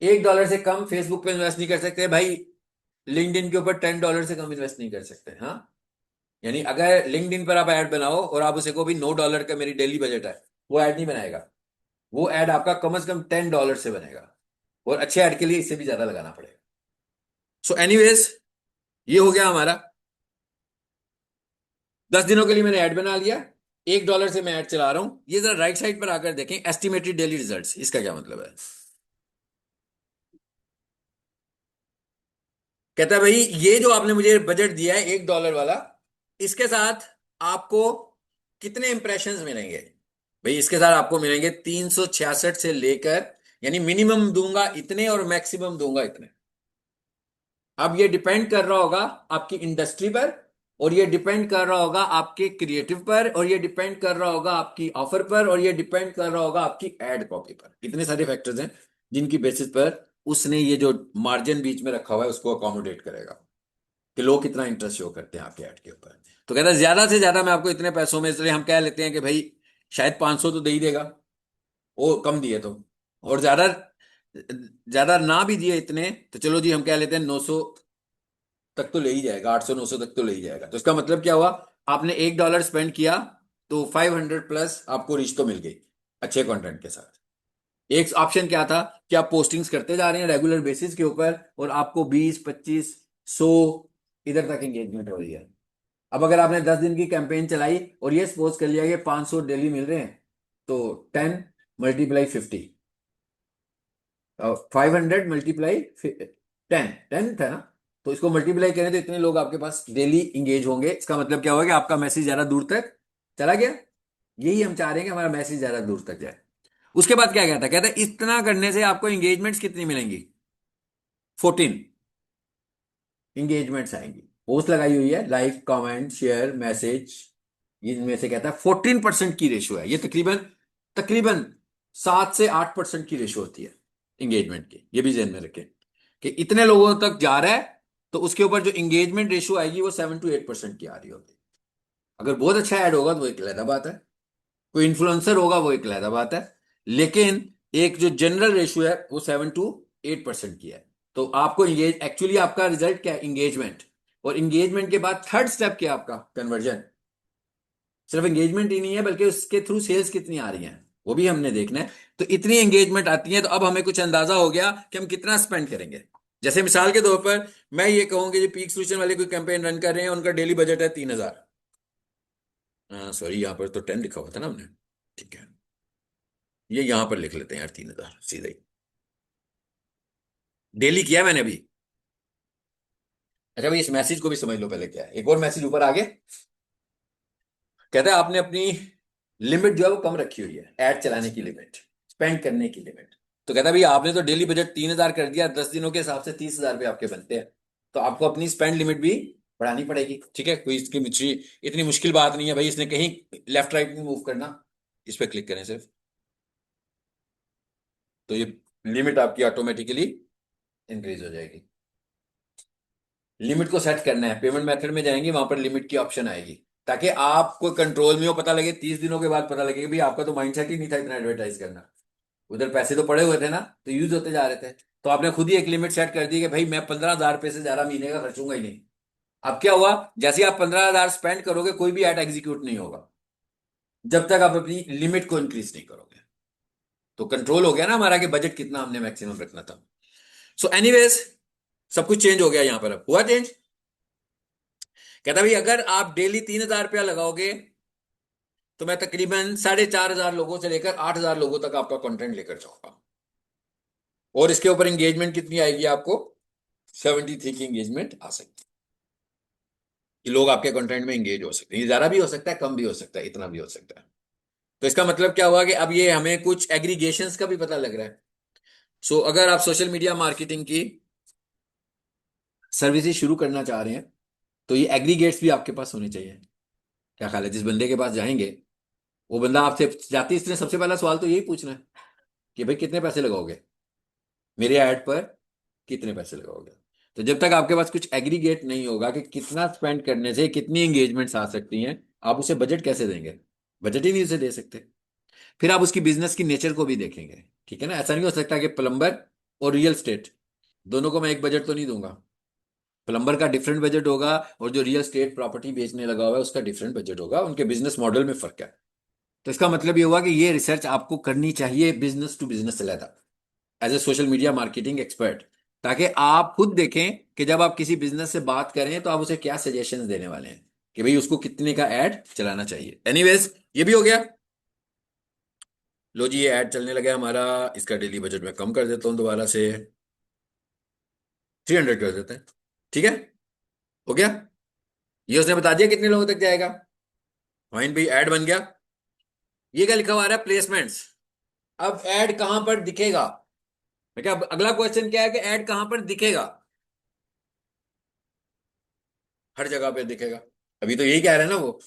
$1 से कम फेसबुक पे इन्वेस्ट नहीं कर सकते भाई, लिंक्डइन के ऊपर $10 से कम इन्वेस्ट नहीं कर सकते। हाँ, यानी अगर लिंक्डइन पर आप ऐड बनाओ और आप उसे को भी $9 का मेरी डेली बजट है, वो ऐड नहीं बनाएगा। वो ऐड आपका कम से कम $10 से बनेगा, और अच्छे ऐड के लिए इससे भी ज्यादा लगाना पड़ेगा। सो एनीवेज, ये हो गया हमारा। 10 दिनों के लिए मैंने ऐड बना लिया, $1 से मैं ऐड चला रहा हूं। ये जरा राइट साइड पर आकर देखें, एस्टिमेटेड डेली रिजल्ट्स, इसका क्या मतलब है? कहता है भाई ये जो आपने मुझे बजट दिया है $1 वाला, इसके साथ आपको कितने इंप्रेशंस मिलेंगे? भाई इसके साथ आपको मिलेंगे 366 से लेकर, यानी मिनिमम दूंगा इतने और मैक्सिमम दूंगा इतने। अब ये डिपेंड कर रहा होगा आपकी इंडस्ट्री पर, और ये डिपेंड कर रहा होगा आपके क्रिएटिव पर, और ये डिपेंड कर रहा होगा आपकी ऑफर पर, और ये डिपेंड कर रहा होगा आपकी एड कॉपी पर। इतने सारे फैक्टर्स हैं जिनकी बेसिस पर उसने ये जो मार्जिन बीच में रखा हुआ है उसको अकोमोडेट करेगा कि लोग कितना इंटरेस्ट शो करते हैं आपके ऐड के ऊपर। तो कहता है ज्यादा से ज्यादा मैं आपको इतने पैसों में, इसलिए हम कह लेते हैं कि भाई शायद 500 तो दे ही देगा, वो कम दिए तो, और ज्यादा ज्यादा ना भी दिए इतने, तो चलो जी हम कह लेते हैं 900 तक तो ले ही जाएगा, 800-900 तक तो ले ही जाएगा। तो इसका मतलब क्या हुआ, आपने $1 स्पेंड किया तो 500 प्लस आपको रीच तो मिल गई। अच्छे कंटेंट के साथ। एक ऑप्शन क्या था कि आप पोस्टिंग्स करते जा रहे हैं रेगुलर बेसिस के ऊपर और आपको 20, 25, 100 इधर तक एंगेजमेंट हो रही है। अब अगर आपने 10 दिन की कैंपेन चलाई और ये सपोज कर लिया कि 500 डेली मिल रहे हैं, तो 10 × 50, 500 × 10 था ना, तो इसको मल्टीप्लाई करें तो इतने लोग आपके पास डेली इंगेज होंगे। इसका मतलब क्या होगा कि आपका मैसेज ज्यादा दूर तक चला गया। यही हम चाह रहे हैं कि हमारा मैसेज ज्यादा दूर तक जाए। उसके बाद क्या कहता है, कहता है इतना करने से आपको एंगेजमेंट्स कितनी मिलेंगी? 14 एंगेजमेंट्स आएंगी। पोस्ट लगाई हुई है, लाइक कमेंट शेयर मैसेज, इनमें से कहता है 14% की रेशो है। ये तकरीबन तकरीबन 7 से 8% की रेशो होती है एंगेजमेंट की। ये भी ध्यान में रखें कि इतने लोगों तक जा रहा है, तो उसके ऊपर जो एंगेजमेंट रेशो आएगी वो 7 to 8% की आ रही होगी। अगर बहुत अच्छा ऐड होगा तो वो एक अलग बात है, कोई इन्फ्लुएंसर होगा वो एक अलग बात है, लेकिन एक जो जनरल रेशियो है वो 7 to 8% की है। तो आपको इंगेज, एक्चुअली आपका रिजल्ट क्या है? इंगेजमेंट। और इंगेजमेंट के बाद थर्ड स्टेप क्या है आपका? कन्वर्जन। सिर्फ एंगेजमेंट ही नहीं है बल्कि उसके थ्रू सेल्स कितनी आ रही हैं वो भी हमने देखना है। तो इतनी एंगेजमेंट आती है तो अब हमें कुछ अंदाजा हो गया कि हम कितना स्पेंड करेंगे। जैसे मिसाल के तौर पर मैं ये कहूंगी जो पीक सोल्यूशन वाले कोई कैंपेन रन कर रहे हैं, उनका डेली बजट है 3,000। सॉरी, यहाँ पर तो 10 लिखा हुआ था ना हमने। ठीक है, ये यहां पर लिख लेते हैं यार, 3,000 सीधा ही डेली किया मैंने अभी। अच्छा भाई, इस मैसेज को भी समझ लो पहले क्या है। एक और मैसेज ऊपर आगे कहता है आपने अपनी लिमिट जो है वो कम रखी हुई है, ऐड चलाने की लिमिट, स्पेंड करने की लिमिट। तो कहता है भाई आपने तो डेली बजट 3,000 कर दिया, 10 दिनों के हिसाब से 30,000 रुपये आपके बनते हैं, तो आपको अपनी स्पेंड लिमिट भी बढ़ानी पड़ेगी। ठीक है, कोई इसकी इतनी मुश्किल बात नहीं है भाई, इसने कहीं लेफ्ट राइट में मूव करना, इस पर क्लिक करें सिर्फ, तो ये लिमिट आपकी ऑटोमेटिकली इंक्रीज हो जाएगी। लिमिट को सेट करना है, पेमेंट मेथड में जाएंगे, वहां पर लिमिट की ऑप्शन आएगी, ताकि आपको कंट्रोल में हो, पता लगे 30 दिनों के बाद पता लगे कि भाई आपका तो माइंडसेट ही नहीं था इतना एडवर्टाइज करना। उधर पैसे तो पड़े हुए थे ना, तो यूज होते जा रहे थे, तो आपने खुद ही एक लिमिट सेट कर दी कि भाई मैं 15,000 रुपये से ज्यादा महीने का खर्चूंगा ही नहीं। अब क्या हुआ, जैसे ही आप 15,000 स्पेंड करोगे कोई भी एड एग्जीक्यूट नहीं होगा जब तक आप अपनी लिमिट को इंक्रीज नहीं करोगे। तो कंट्रोल हो गया ना हमारा कि बजट कितना हमने मैक्सिमम रखना था। सो एनीवेज, सब कुछ चेंज हो गया यहां पर। अब हुआ चेंज। कहता भाई अगर आप डेली 3,000 रुपया लगाओगे तो मैं तकरीबन 4,500 लोगों से लेकर 8,000 लोगों तक आपका कंटेंट लेकर जाऊंगा। और इसके ऊपर एंगेजमेंट कितनी आएगी आपको? 73 की एंगेजमेंट आ सकती है कि लोग आपके कंटेंट में एंगेज हो सकते हैं। ये ज्यादा भी हो सकता है, कम भी हो सकता है, इतना भी हो सकता है। तो इसका मतलब क्या हुआ कि अब ये हमें कुछ एग्रीगेशंस का भी पता लग रहा है। सो अगर आप सोशल मीडिया मार्केटिंग की सर्विसेज शुरू करना चाह रहे हैं तो ये एग्रीगेट्स भी आपके पास होने चाहिए। क्या ख्याल है, जिस बंदे के पास जाएंगे वो बंदा आपसे जाती इसने सबसे पहला सवाल तो यही पूछना है कि भाई कितने पैसे लगाओगे मेरे ऐड पर, कितने पैसे लगाओगे। तो जब तक आपके पास कुछ एग्रीगेट नहीं होगा कि कितना स्पेंड करने से कितनी एंगेजमेंट्स आ सकती हैं, आप उसे बजट कैसे देंगे? बजट ही नहीं उसे दे सकते। फिर आप उसकी बिजनेस की नेचर को भी देखेंगे। ठीक है ना, ऐसा नहीं हो सकता कि प्लम्बर और रियल स्टेट दोनों को मैं एक बजट तो नहीं दूंगा। प्लम्बर का डिफरेंट बजट होगा और जो रियल स्टेट प्रॉपर्टी बेचने लगा हुआ है उसका डिफरेंट बजट होगा, उनके बिजनेस मॉडल में फर्क है। तो इसका मतलब ये हुआ कि ये रिसर्च आपको करनी चाहिए बिजनेस टू बिजनेस अलहदा, as a social media marketing expert, ताकि आप खुद देखें कि जब आप किसी बिजनेस से बात करें तो आप उसे क्या सजेशंस देने वाले हैं कि भाई उसको कितने का ऐड चलाना चाहिए। एनीवेज, ये भी हो गया। लो जी, ये ऐड चलने लगा हमारा। इसका डेली बजट मैं कम कर देता हूँ दोबारा से, 300 कर देते हैं। ठीक है, हो गया। ये उसने बता दिया कितने लोगों तक जाएगा। फाइन भाई, ऐड बन गया। ये क्या लिखा हुआ आ रहा है? प्लेसमेंट्स। अब ऐड कहां पर दिखेगा? मैं क्या, अगला क्वेश्चन क्या है कि ऐड कहां पर दिखेगा? हर जगह पे दिखेगा। अभी तो यही कह रहे हैं ना वो,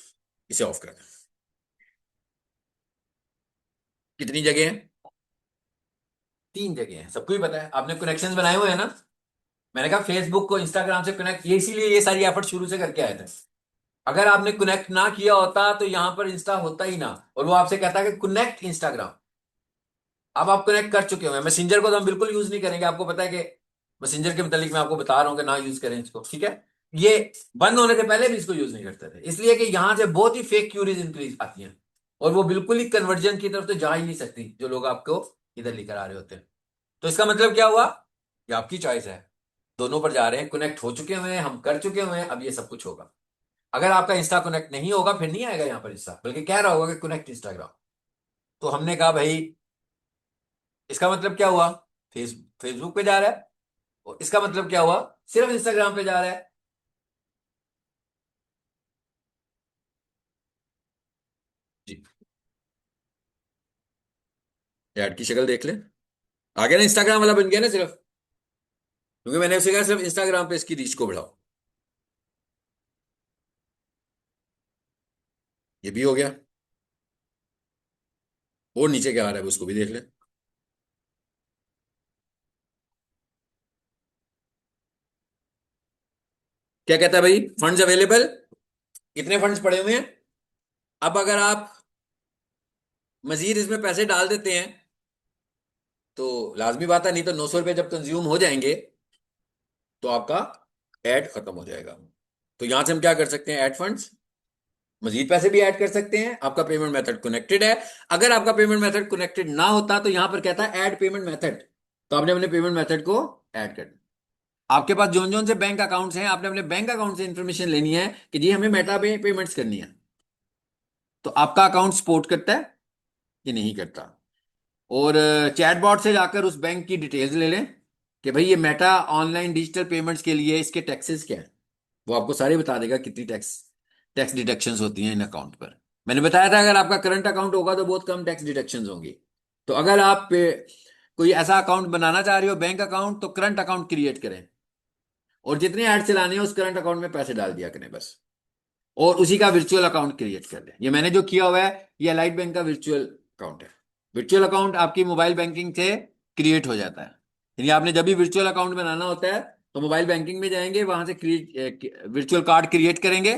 इसे ऑफ कर दें। कितनी जगह है? 3 जगह है, सबको ही पता है। आपने कनेक्शंस बनाए हुए हैं ना। मैंने कहा फेसबुक को इंस्टाग्राम से कनेक्ट, ये इसीलिए ये सारी एफर्ट शुरू से करके आए थे। अगर आपने कनेक्ट ना किया होता तो यहां पर इंस्टा होता ही ना, और वो आपसे कहता है कि कनेक्ट इंस्टाग्राम। अब आप कनेक्ट कर चुके हो। मैसेंजर को तो हम बिल्कुल यूज नहीं करेंगे, आपको पता है कि मैसेंजर के मुतालिक मैं आपको बता रहा हूं कि ना यूज करें इसको। ठीक है, ये बंद होने से पहले भी इसको यूज नहीं करते थे, इसलिए कि यहां से बहुत ही फेक क्यूरीज इंक्रीज आती हैं। और वो बिल्कुल ही कन्वर्जन की तरफ तो जा ही नहीं सकती जो लोग आपको इधर लेकर आ रहे होते हैं। तो इसका मतलब क्या हुआ, ये आपकी चॉइस है। दोनों पर जा रहे हैं, कनेक्ट हो चुके हुए हैं, हम कर चुके हुए हैं, अब ये सब कुछ होगा। अगर आपका इंस्टा कनेक्ट नहीं होगा फिर नहीं आएगा यहाँ पर इंस्टा, बल्कि कह रहा होगा कि कनेक्ट इंस्टाग्राम। तो हमने कहा भाई इसका मतलब क्या हुआ, फेसबुक पे जा रहा है, और इसका मतलब क्या हुआ, सिर्फ इंस्टाग्राम पे जा रहा है। जी, ऐड की शक्ल देख ले, आ गया ना, इंस्टाग्राम वाला बन गया ना सिर्फ, क्योंकि मैंने उसे कहा सिर्फ इंस्टाग्राम पे इसकी रीच को बढ़ाओ। ये भी हो गया। और नीचे क्या आ रहा है उसको भी देख ले। क्या कहता है भाई, फंड्स अवेलेबल, कितने फंड्स पड़े हुए हैं। अब अगर आप मजीद इसमें पैसे डाल देते हैं तो लाजमी बात है, नहीं तो 900 रुपये जब कंज्यूम हो जाएंगे तो आपका ऐड खत्म हो जाएगा। तो यहां से हम क्या कर सकते हैं, ऐड फंड्स, मजीद पैसे भी ऐड कर सकते हैं। आपका पेमेंट मेथड कनेक्टेड है। अगर आपका पेमेंट मेथड कनेक्टेड ना होता तो यहां पर कहता है ऐड पेमेंट मेथड, तो आपने अपने पेमेंट मेथड को ऐड कर दिया। आपके पास जोन जोन से बैंक अकाउंट्स हैं, आपने अपने बैंक अकाउंट से इंफॉर्मेशन लेनी है कि जी हमें मेटा पे पेमेंट्स करनी है। तो आपका अकाउंट सपोर्ट करता है कि नहीं करता। और चैटबॉट से जाकर उस बैंक की डिटेल्स ले लें कि भाई ये मेटा ऑनलाइन डिजिटल पेमेंट्स के लिए इसके टैक्सेस क्या है। वो आपको सारे बता देगा कितनी टैक्स टैक्स डिडक्शंस होती हैं इन अकाउंट पर। मैंने बताया था अगर आपका करंट अकाउंट होगा तो बहुत कम टैक्स डिडक्शंस होंगी। तो अगर आप कोई ऐसा अकाउंट बनाना चाह रहे हो बैंक अकाउंट, तो करंट अकाउंट क्रिएट करें और जितने ऐड चलाने हैं उस करंट अकाउंट में पैसे डाल दिया करें बस। और उसी का वर्चुअल अकाउंट क्रिएट कर दें। ये मैंने जो किया हुआ है ये अलाइड बैंक का वर्चुअल अकाउंट है। वर्चुअल अकाउंट आपकी मोबाइल बैंकिंग से क्रिएट हो जाता है। यानी आपने जब भी वर्चुअल अकाउंट बनाना होता है तो मोबाइल बैंकिंग में जाएंगे, वहां से क्रिएट वर्चुअल कार्ड क्रिएट करेंगे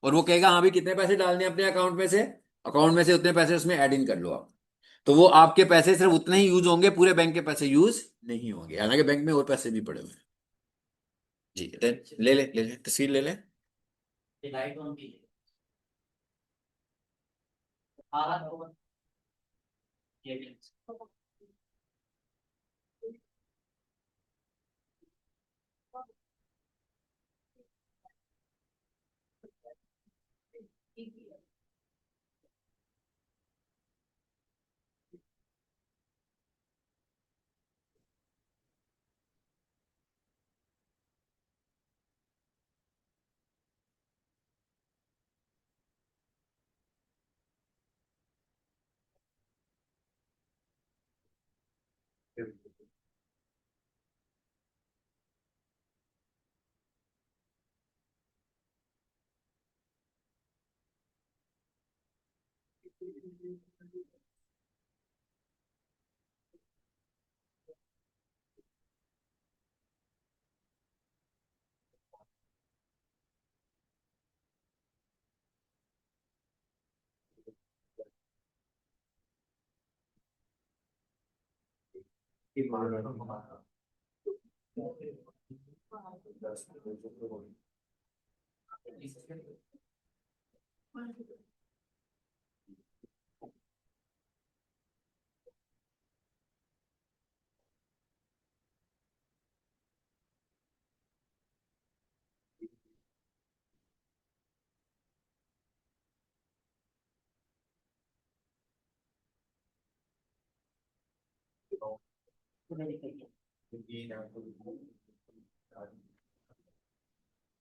और वो कहेगा हाँ भी कितने पैसे डालने हैं अपने अकाउंट में से उतने पैसे उसमें ऐड इन कर लो आप। तो वो आपके पैसे सिर्फ उतने ही यूज होंगे, पूरे बैंक के पैसे यूज नहीं होंगे, हालांकि बैंक में और पैसे भी पड़े हुए हैं। जी, ले ले तस्वीर ले ले। लाइट ऑन कीजिए। हाँ हाँ, ये भी।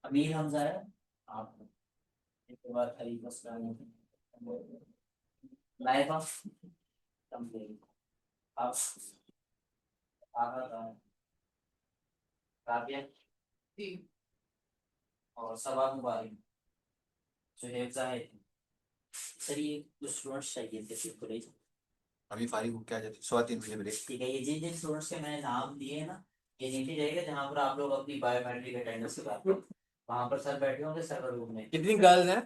अमीर हमजा है आप, इसके बाद खलीफा सलाम लाइफ ऑफ कंप्लेन आप आगा काबिया और सबा मुबारक जो हेफ्जा है। सर ये कुछ स्टूडेंट्स चाहिए थे फिर कॉलेज। अभी फारिग होके आ जाते 3:15 ब्रेक। ठीक है, ये जिन जिन स्टूडेंट्स के मैंने नाम दिए हैं ना, ये नीचे जाएगा जहाँ पर आप लोग अपनी बायोमेट्रिक अटेंडेंस कराते हो, वहाँ पर सर बैठे होंगे सर्वर रूम में। कितनी गर्ल्स हैं,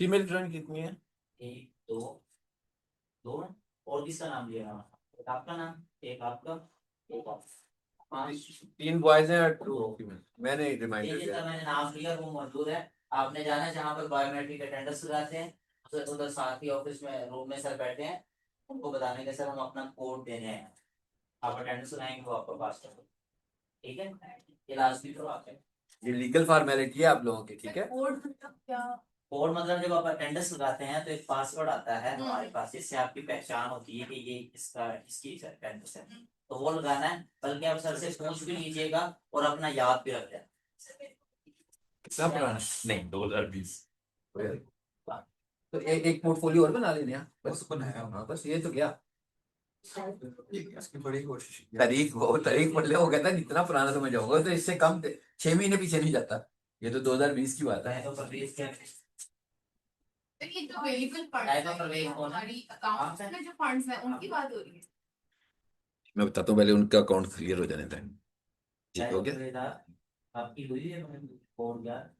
फीमेल स्टूडेंट कितनी है। एक दो, दो हैं। और किसका नाम लिया नाम, एक आपका नाम, एक आपका, एक आपका, पांच। 3 बॉयज हैं और 2 फीमेल, मैंने ये रिमाइंडर जितना दिया। मैंने नाम लिया वो मौजूद है। आपने जाना है जहाँ पर बायोमेट्रिक अटेंडेंस लगाते हैं, उधर साथ ही ऑफिस में रूम में सर बैठे हैं, उनको बताने के सर हम अपना कोड देने हैं, आप अटेंडेंस लगाएंगे वो आपको पास कर, ठीक है, ये लास्ट भी करवाते हैं। ये लीगल फॉर्मेलिटी है आप लोगों की, ठीक है। कोड मतलब क्या? कोड मतलब जब आप अटेंडेंस लगाते हैं तो एक पासवर्ड आता है हमारे पास, इससे आपकी पहचान होती है कि ये इसका इसकी अटेंडेंस है, तो वो लगाना है। बल्कि आप सर से पूछ भी लीजिएगा और अपना याद भी रख लें। कितना पुराना? नहीं, 2020। तो एक पोर्टफोलियो और बना लेने, बस बनाया, हाँ बस ये तो क्या। इसकी बड़ी कोशिश, तारीख पढ़ ले, हो गया था इतना पुराना समझ जाओगे तो इससे कम 6 महीने पीछे नहीं जाता। ये तो 2020 की बात है। तो परवेज क्या तो ये जो वेरिएबल फंड है, है, परवेज जो कौन है? हमारी अकाउंट्स में जो फंड्स हैं उनकी बात हो रही है। मैं बताता हूँ, पहले उनका अकाउंट क्लियर हो जाने दें। ठीक हो गया। परवेज आपकी हुई है कोड यार?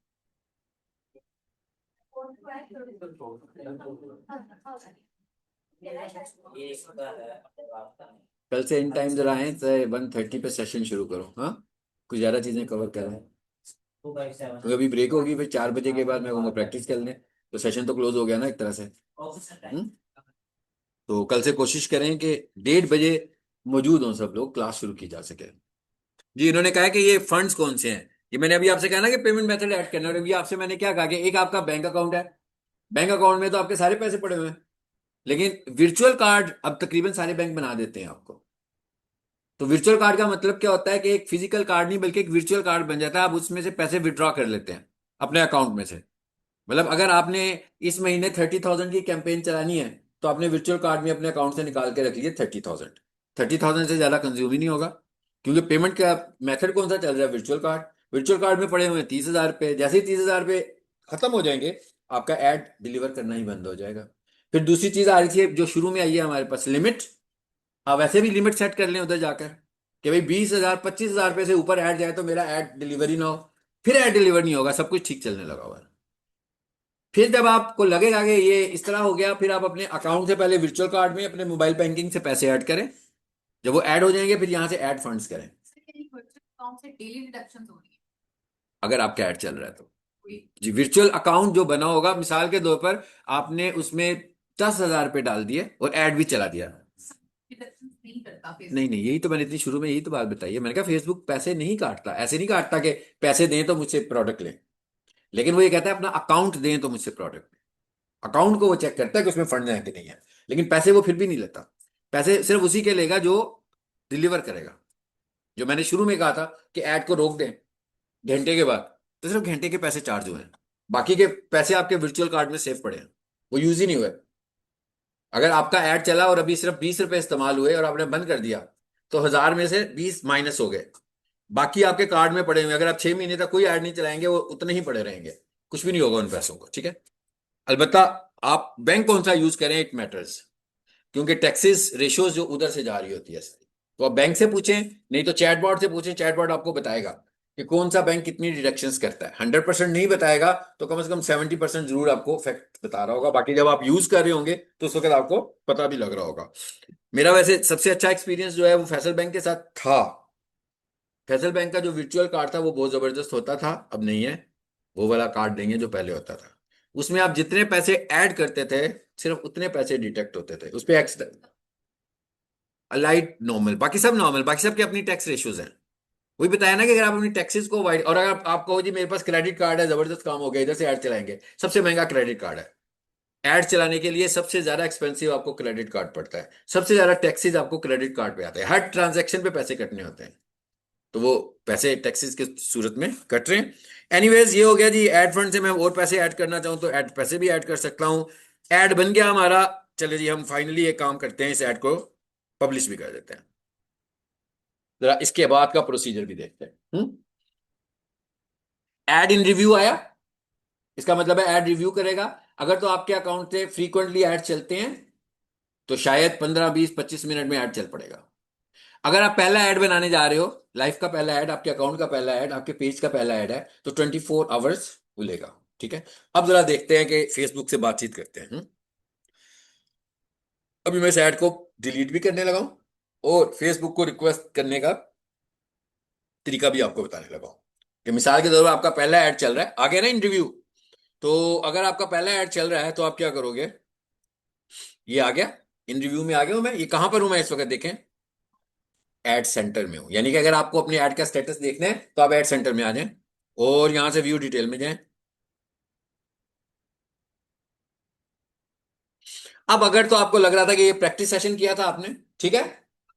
ये इसका है आपका। कल से इन टाइम जरा आए, 1:30 पे सेशन शुरू करो, हाँ। कुछ ज्यादा चीजें कवर करें, 257 क्योंकि अभी ब्रेक होगी, फिर 4 बजे के बाद मैं कहूँगा प्रैक्टिस कर लें, तो सेशन तो क्लोज हो गया ना एक तरह से। Officer time. हम्म? तो कल से कोशिश करें कि 1:30 बजे मौजूद हों सब लोग, क्लास शुरू की जा सके। जी, इन्होंने कहा है कि ये फंड्स कौन से हैं। ये मैंने अभी आपसे कहा ना कि पेमेंट मेथड ऐड करना है, और अभी आपसे मैंने क्या कहा कि एक आपका बैंक अकाउंट है। बैंक अकाउंट में तो आपके सारे पैसे पड़े हुए हैं, लेकिन वर्चुअल कार्ड अब तकरीबन सारे बैंक बना देते हैं आपको। तो वर्चुअल कार्ड का मतलब क्या होता है कि एक फिजिकल कार्ड नहीं बल्कि एक वर्चुअल कार्ड बन जाता है, आप उसमें से पैसे विड्रॉ कर लेते हैं अपने अकाउंट में से। मतलब अगर आपने इस महीने 30,000 की कैंपेन चलानी है, तो आपने वर्चुअल कार्ड में अपने अकाउंट से निकाल के रख लिए 30,000। 30,000 से ज्यादा कंज्यूम ही नहीं होगा, क्योंकि पेमेंट का मेथड कौन सा चल रहा है, वर्चुअल कार्ड। वर्चुअल कार्ड में पड़े हुए हैं 30,000 रुपये, जैसे ही 30,000 रुपये खत्म हो जाएंगे, आपका एड डिलीवर करना ही बंद हो जाएगा। फिर दूसरी चीज आ रही थी जो शुरू में आई है हमारे पास, लिमिट। आप वैसे भी लिमिट सेट कर लें उधर जाकर कि भाई 20,000 25,000 रुपये से ऊपर ऐड जाए तो मेरा ऐड डिलीवरी ना हो। फिर ऐड डिलीवर नहीं होगा, सब कुछ ठीक चलने लगा हुआ है। फिर जब आपको लगेगा कि ये इस तरह हो गया, फिर आप अपने अकाउंट से पहले वर्चुअल कार्ड में अपने मोबाइल बैंकिंग से पैसे ऐड करें। जब वो ऐड हो जाएंगे, फिर यहाँ से ऐड फंड्स करें, अकाउंट से डेली डिडक्शन हो रही है अगर आपका ऐड चल रहा है तो। कोई जी, वर्चुअल अकाउंट जो बना होगा, मिसाल के तौर पर आपने उसमें 10,000 रुपये डाल दिए और ऐड भी चला दिया। डिडक्शन नहीं करता नहीं फेसबुक। नहीं, यही तो मैंने इतनी शुरू में यही तो बात बताई है, मैंने कहा फेसबुक पैसे नहीं काटता, ऐसे नहीं काटता कि पैसे दें तो मुझसे प्रोडक्ट लें। लेकिन वो ये कहता है अपना अकाउंट दें तो मुझसे प्रोडक्ट लें। अकाउंट को वो चेक करता है कि उसमें फंड है कि नहीं है, लेकिन पैसे वो फिर भी नहीं लेता। पैसे सिर्फ उसी के लेगा जो डिलीवर करेगा। जो मैंने शुरू में कहा था कि ऐड को रोक दें घंटे के बाद, तो सिर्फ घंटे के पैसे चार्ज हुए हैं, बाकी के पैसे आपके वर्चुअल कार्ड में सेव पड़े हैं, वो यूज ही नहीं हुए। अगर आपका ऐड चला और अभी सिर्फ 20 रुपए इस्तेमाल हुए और आपने बंद कर दिया, तो 1,000 में से 20 माइनस हो गए, बाकी आपके कार्ड में पड़े हुए। अगर आप 6 महीने तक कोई ऐड नहीं चलाएंगे, वो उतने ही पड़े रहेंगे, कुछ भी नहीं होगा उन पैसों को, ठीक है। अलबत्ता आप बैंक कौन सा यूज करें, इट मैटर्स, क्योंकि टैक्सेस रेशियोज जो उधर से जा रही होती है सारी, तो आप बैंक से पूछें, नहीं तो चैटबॉट से पूछें, चैटबॉट आपको बताएगा कि कौन सा बैंक कितनी डिडक्शंस करता है। 100% नहीं बताएगा तो कम से कम 70% जरूर आपको फैक्ट बता रहा होगा, बाकी जब आप यूज कर रहे होंगे तो उस वक्त आपको पता भी लग रहा होगा। मेरा वैसे सबसे अच्छा एक्सपीरियंस जो है वो फैसल बैंक के साथ था। फैसल बैंक का जो वर्चुअल कार्ड था वो बहुत जबरदस्त होता था, अब नहीं है। वो वाला कार्ड नहीं है जो पहले होता था। उसमें आप जितने पैसे ऐड करते थे, सिर्फ उतने पैसे डिटेक्ट होते थे उस पे। एक्स अलाइड नॉर्मल, बाकी सब नॉर्मल, बाकी सब की अपनी टैक्स रेशियोज हैं। वही बताया ना कि अगर आप अपनी टैक्सेस को वाइड, और अगर आप कहो जी मेरे पास क्रेडिट कार्ड है, जबरदस्त काम हो गया, इधर से ऐड चलाएंगे, सबसे महंगा क्रेडिट कार्ड है। ऐड चलाने के लिए सबसे ज्यादा एक्सपेंसिव आपको क्रेडिट कार्ड पड़ता है, सबसे ज्यादा टैक्सेस आपको क्रेडिट कार्ड पे आते हैं, हर ट्रांजैक्शन पे पैसे कटने होते हैं, तो वो पैसे टैक्सेस के सूरत में कट रहे हैं। एनीवेज, ये हो गया जी एड फंड से मैं और पैसे ऐड करना चाहूँ तो ऐड पैसे भी ऐड कर सकता हूँ। ऐड बन गया हमारा, चलिए जी हम फाइनली एक काम करते हैं, इस ऐड को पब्लिश भी कर देते हैं। जरा इसके बाद का प्रोसीजर भी देखते हैं। ऐड इन रिव्यू आया, इसका मतलब है ऐड रिव्यू करेगा। अगर तो आपके अकाउंट से फ्रीक्वेंटली ऐड चलते हैं तो शायद 15 20 25 मिनट में ऐड चल पड़ेगा। अगर आप पहला ऐड बनाने जा रहे हो, लाइफ का पहला ऐड, आपके अकाउंट का पहला ऐड, आपके पेज का पहला ऐड है, तो 24 आवर्स खुलेगा, ठीक है। अब जरा देखते हैं कि फेसबुक से बातचीत करते हैं। अभी मैं इस ऐड को डिलीट भी करने लगा हूं और फेसबुक को रिक्वेस्ट करने का तरीका भी आपको बताने लगा हूं कि मिसाल के तौर पर आपका पहला ऐड चल रहा है, आ गया ना इन रिव्यू। तो अगर आपका पहला ऐड चल रहा है तो आप क्या करोगे, ये आ गया, इन रिव्यू में आ गया हूं मैं, ये कहां पर हूं मैं इस वक्त देखें, एड सेंटर में हूं। यानी कि अगर आपको अपने ऐड का स्टेटस देखना है तो आप ऐड सेंटर में आ जाएं और यहां से व्यू डिटेल में जाएं। अब अगर तो आपको लग रहा था कि ये प्रैक्टिस सेशन किया था आपने, ठीक है,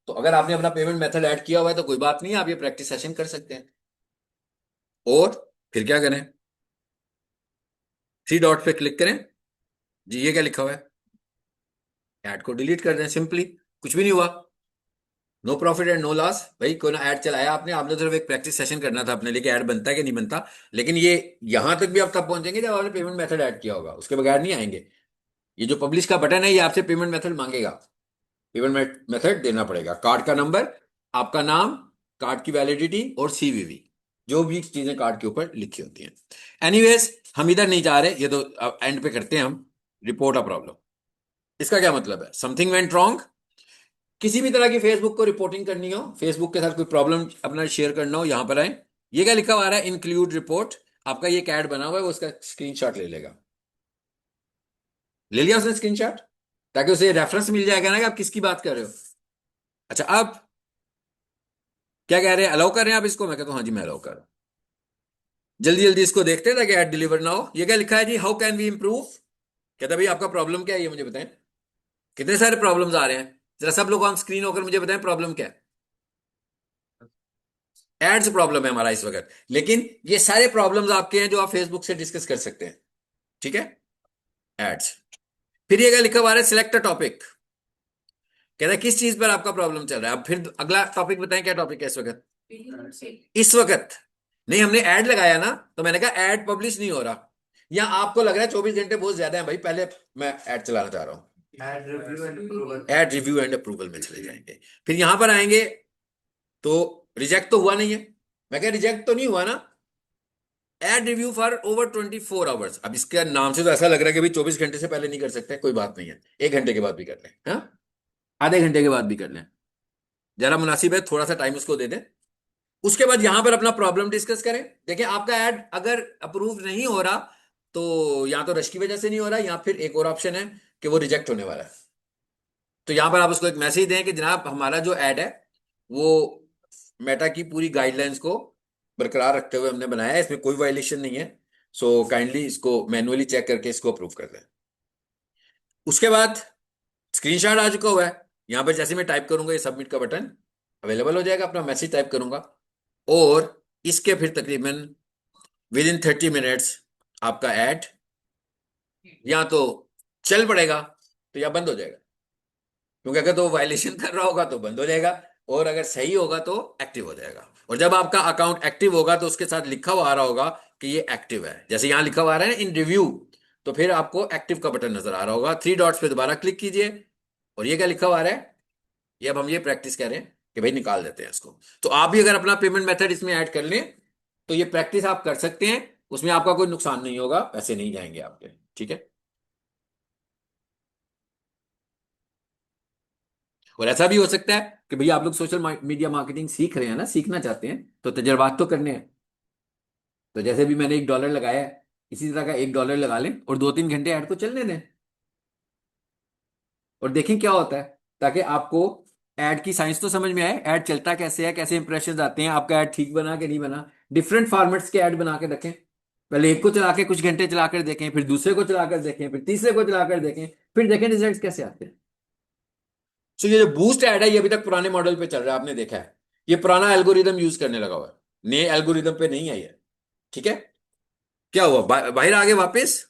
तो अगर आपने अपना पेमेंट मेथड ऐड किया हुआ है तो कोई बात नहीं है, आप ये प्रैक्टिस सेशन कर सकते हैं। और फिर क्या करें, थ्री डॉट पे क्लिक करें। जी ये क्या लिखा हुआ है, ऐड को डिलीट कर दें सिंपली, कुछ भी नहीं हुआ, no profit and no loss. भाई कोई ना ऐड चलाया आपने, आपने सिर्फ एक प्रैक्टिस सेशन करना था अपने लिए कि ऐड बनता है कि नहीं बनता। लेकिन ये यहां तक भी आप तब पहुंचेंगे जब आपने पेमेंट मेथड ऐड किया होगा, उसके बगैर नहीं आएंगे। ये जो पब्लिश का बटन है ये आपसे पेमेंट मेथड मांगेगा, पेमेंट मेथड देना पड़ेगा, कार्ड का नंबर, आपका नाम, कार्ड की वैलिडिटी और सीवीवी, जो भी चीजें कार्ड के ऊपर लिखी होती हैं। एनीवेज हम इधर नहीं जा रहे, ये तो एंड पे करते हैं हम, रिपोर्ट अ प्रॉब्लम। इसका क्या मतलब है, समथिंग वेंट रॉन्ग। किसी भी तरह की फेसबुक को रिपोर्टिंग करनी हो, फेसबुक के साथ कोई प्रॉब्लम अपना शेयर करना हो, यहां पर आए। ये क्या लिखा हुआ आ रहा है, इंक्लूड रिपोर्ट। आपका ये कैड बना हुआ है, वो उसका स्क्रीनशॉट ले लेगा। ले लिया उसने स्क्रीनशॉट, ताकि उसे रेफरेंस मिल जाएगा ना कि आप किसकी बात कर रहे हो। अच्छा अब क्या कह रहे हैं, अलाउ कर रहे हैं आप इसको, मैं कहता हूँ हाँ जी मैं अलाउ कर रहा हूं। जल्दी जल्दी इसको देखते हैं ताकि ऐड डिलीवर ना हो। ये क्या लिखा है जी, हाउ कैन वी इंप्रूव। कहता भाई आपका प्रॉब्लम क्या है ये मुझे बताएं, कितने सारे प्रॉब्लम्स आ रहे हैं, जरा सब लोग ऑन स्क्रीन होकर मुझे बताएं प्रॉब्लम क्या है। एड्स प्रॉब्लम है हमारा इस वक्त, लेकिन ये सारे प्रॉब्लम्स आपके हैं जो आप फेसबुक से डिस्कस कर सकते हैं, ठीक है, एड्स। फिर ये क्या लिखा हुआ है, सिलेक्ट अ टॉपिक। कहता है किस चीज पर आपका प्रॉब्लम चल रहा है। अब फिर अगला टॉपिक बताएं, क्या टॉपिक है इस वक्त, इस वक्त नहीं, हमने ऐड लगाया ना, तो मैंने कहा ऐड पब्लिश नहीं हो रहा, या आपको लग रहा है 24 घंटे बहुत ज्यादा है भाई, पहले मैं ऐड चलाना चाह रहा हूं, ऐड रिव्यू एंड अप्रूवल में चले जाएंगे। फिर यहां पर आएंगे तो रिजेक्ट तो हुआ नहीं है, मैं कह रिजेक्ट तो नहीं हुआ ना, ad review for over 24 hours. अब इसके नाम से तो ऐसा लग रहा है कि भाई 24 घंटे से पहले नहीं कर सकते, कोई बात नहीं है, 1 घंटे के बाद भी कर लें, हाँ, आधे घंटे के बाद भी कर लें, जरा मुनासिब है, थोड़ा सा टाइम उसको दे दें। उसके बाद यहां पर अपना प्रॉब्लम डिस्कस करें। देखिए आपका ऐड अगर अप्रूव नहीं हो रहा तो या तो रश की वजह से नहीं हो रहा, या फिर एक और ऑप्शन है कि वो रिजेक्ट होने वाला है। तो यहां पर आप उसको एक मैसेज दें कि जनाब हमारा जो ऐड है वो मेटा की पूरी गाइडलाइंस को बरकरार रखते हुए हमने बनाया है, इसमें कोई वायलेशन नहीं है, सो काइंडली इसको मैनुअली चेक करके इसको अप्रूव कर दें। उसके बाद स्क्रीनशॉट आ चुका हुआ है, यहां पर जैसे मैं टाइप करूंगा ये सबमिट का बटन अवेलेबल हो जाएगा, अपना मैसेज टाइप करूंगा और इसके फिर तकरीबन विद इन 30 मिनट्स आपका ऐड या तो चल पड़ेगा तो या बंद हो जाएगा, क्योंकि अगर तो वायलेशन कर रहा होगा तो बंद हो जाएगा, और अगर सही होगा तो एक्टिव हो जाएगा। और जब आपका अकाउंट एक्टिव होगा तो उसके साथ लिखा हुआ आ रहा होगा कि ये एक्टिव है, जैसे यहां लिखा हुआ आ रहा है ना इन रिव्यू, तो फिर आपको एक्टिव का बटन नजर आ रहा होगा, थ्री डॉट्स पे दोबारा क्लिक कीजिए और ये क्या लिखा हुआ आ रहा है, ये अब हम ये प्रैक्टिस कर रहे हैं कि भाई निकाल देते हैं इसको। तो आप भी अगर अपना पेमेंट मेथड इसमें ऐड कर लें तो ये प्रैक्टिस आप कर सकते हैं, उसमें आपका कोई नुकसान नहीं होगा, पैसे नहीं जाएंगे आपके, ठीक है। और ऐसा भी हो सकता है कि भैया आप लोग सोशल मीडिया मार्केटिंग सीख रहे हैं ना, सीखना चाहते हैं तो तजर्बात तो करने हैं। तो जैसे भी मैंने $1 लगाया है, इसी तरह का $1 लगा लें और 2-3 घंटे ऐड को चलने दें और देखें क्या होता है, ताकि आपको ऐड की साइंस तो समझ में आए, ऐड चलता कैसे है, कैसे इंप्रेशन आते हैं, आपका ऐड ठीक बना कि नहीं बना। डिफरेंट फॉर्मेट्स के ऐड बना के रखें, पहले एक को चला के कुछ घंटे चलाकर देखें, फिर दूसरे को चलाकर देखें, फिर तीसरे को चलाकर देखें, फिर देखें रिजल्ट कैसे आते हैं। सो ये जो बूस्ट ऐड है ये अभी तक पुराने मॉडल पे चल रहा है, आपने देखा है, ये पुराना एल्गोरिदम यूज करने लगा हुआ है, नए एल्गोरिदम पे नहीं आई है, ठीक है। क्या हुआ, बाहर आगे वापस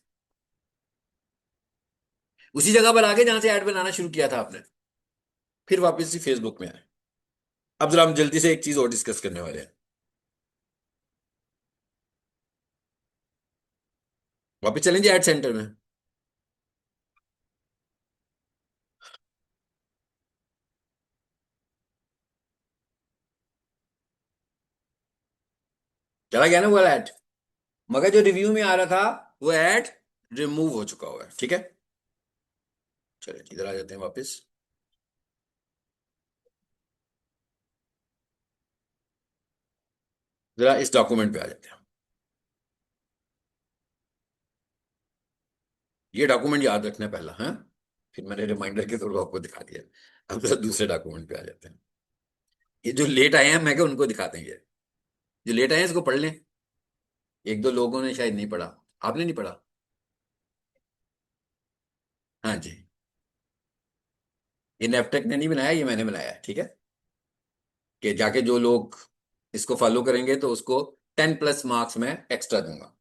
उसी जगह पर आगे जहां से ऐड बनाना शुरू किया था आपने, फिर वापस ही फेसबुक में आए। अब जरा हम जल्दी से एक चीज और डिस्कस करने वाले हैं, वापस चलेंगे ऐड सेंटर में। चला गया ना वो ऐड, मगर जो रिव्यू में आ रहा था वो ऐड रिमूव हो चुका हुआ है, ठीक है। चलिए इधर आ जाते हैं वापस, जरा इस डॉक्यूमेंट पे आ जाते हैं। ये डॉक्यूमेंट याद रखना पहला, हाँ। फिर मैंने रिमाइंडर के तौर पर आपको दिखा दिया। अब तो दूसरे डॉक्यूमेंट पे आ जाते हैं। ये जो लेट आए हैं मैं क्या उनको दिखाते हैं, ये जो लेट आए हैं इसको पढ़ लें। एक दो लोगों ने शायद नहीं पढ़ा। आपने नहीं पढ़ा? हाँ जी। ये नेपटेक ने नहीं बनाया, ये मैंने बनाया है, ठीक है। कि जाके जो लोग इसको फॉलो करेंगे तो उसको 10+ मार्क्स में एक्स्ट्रा दूंगा।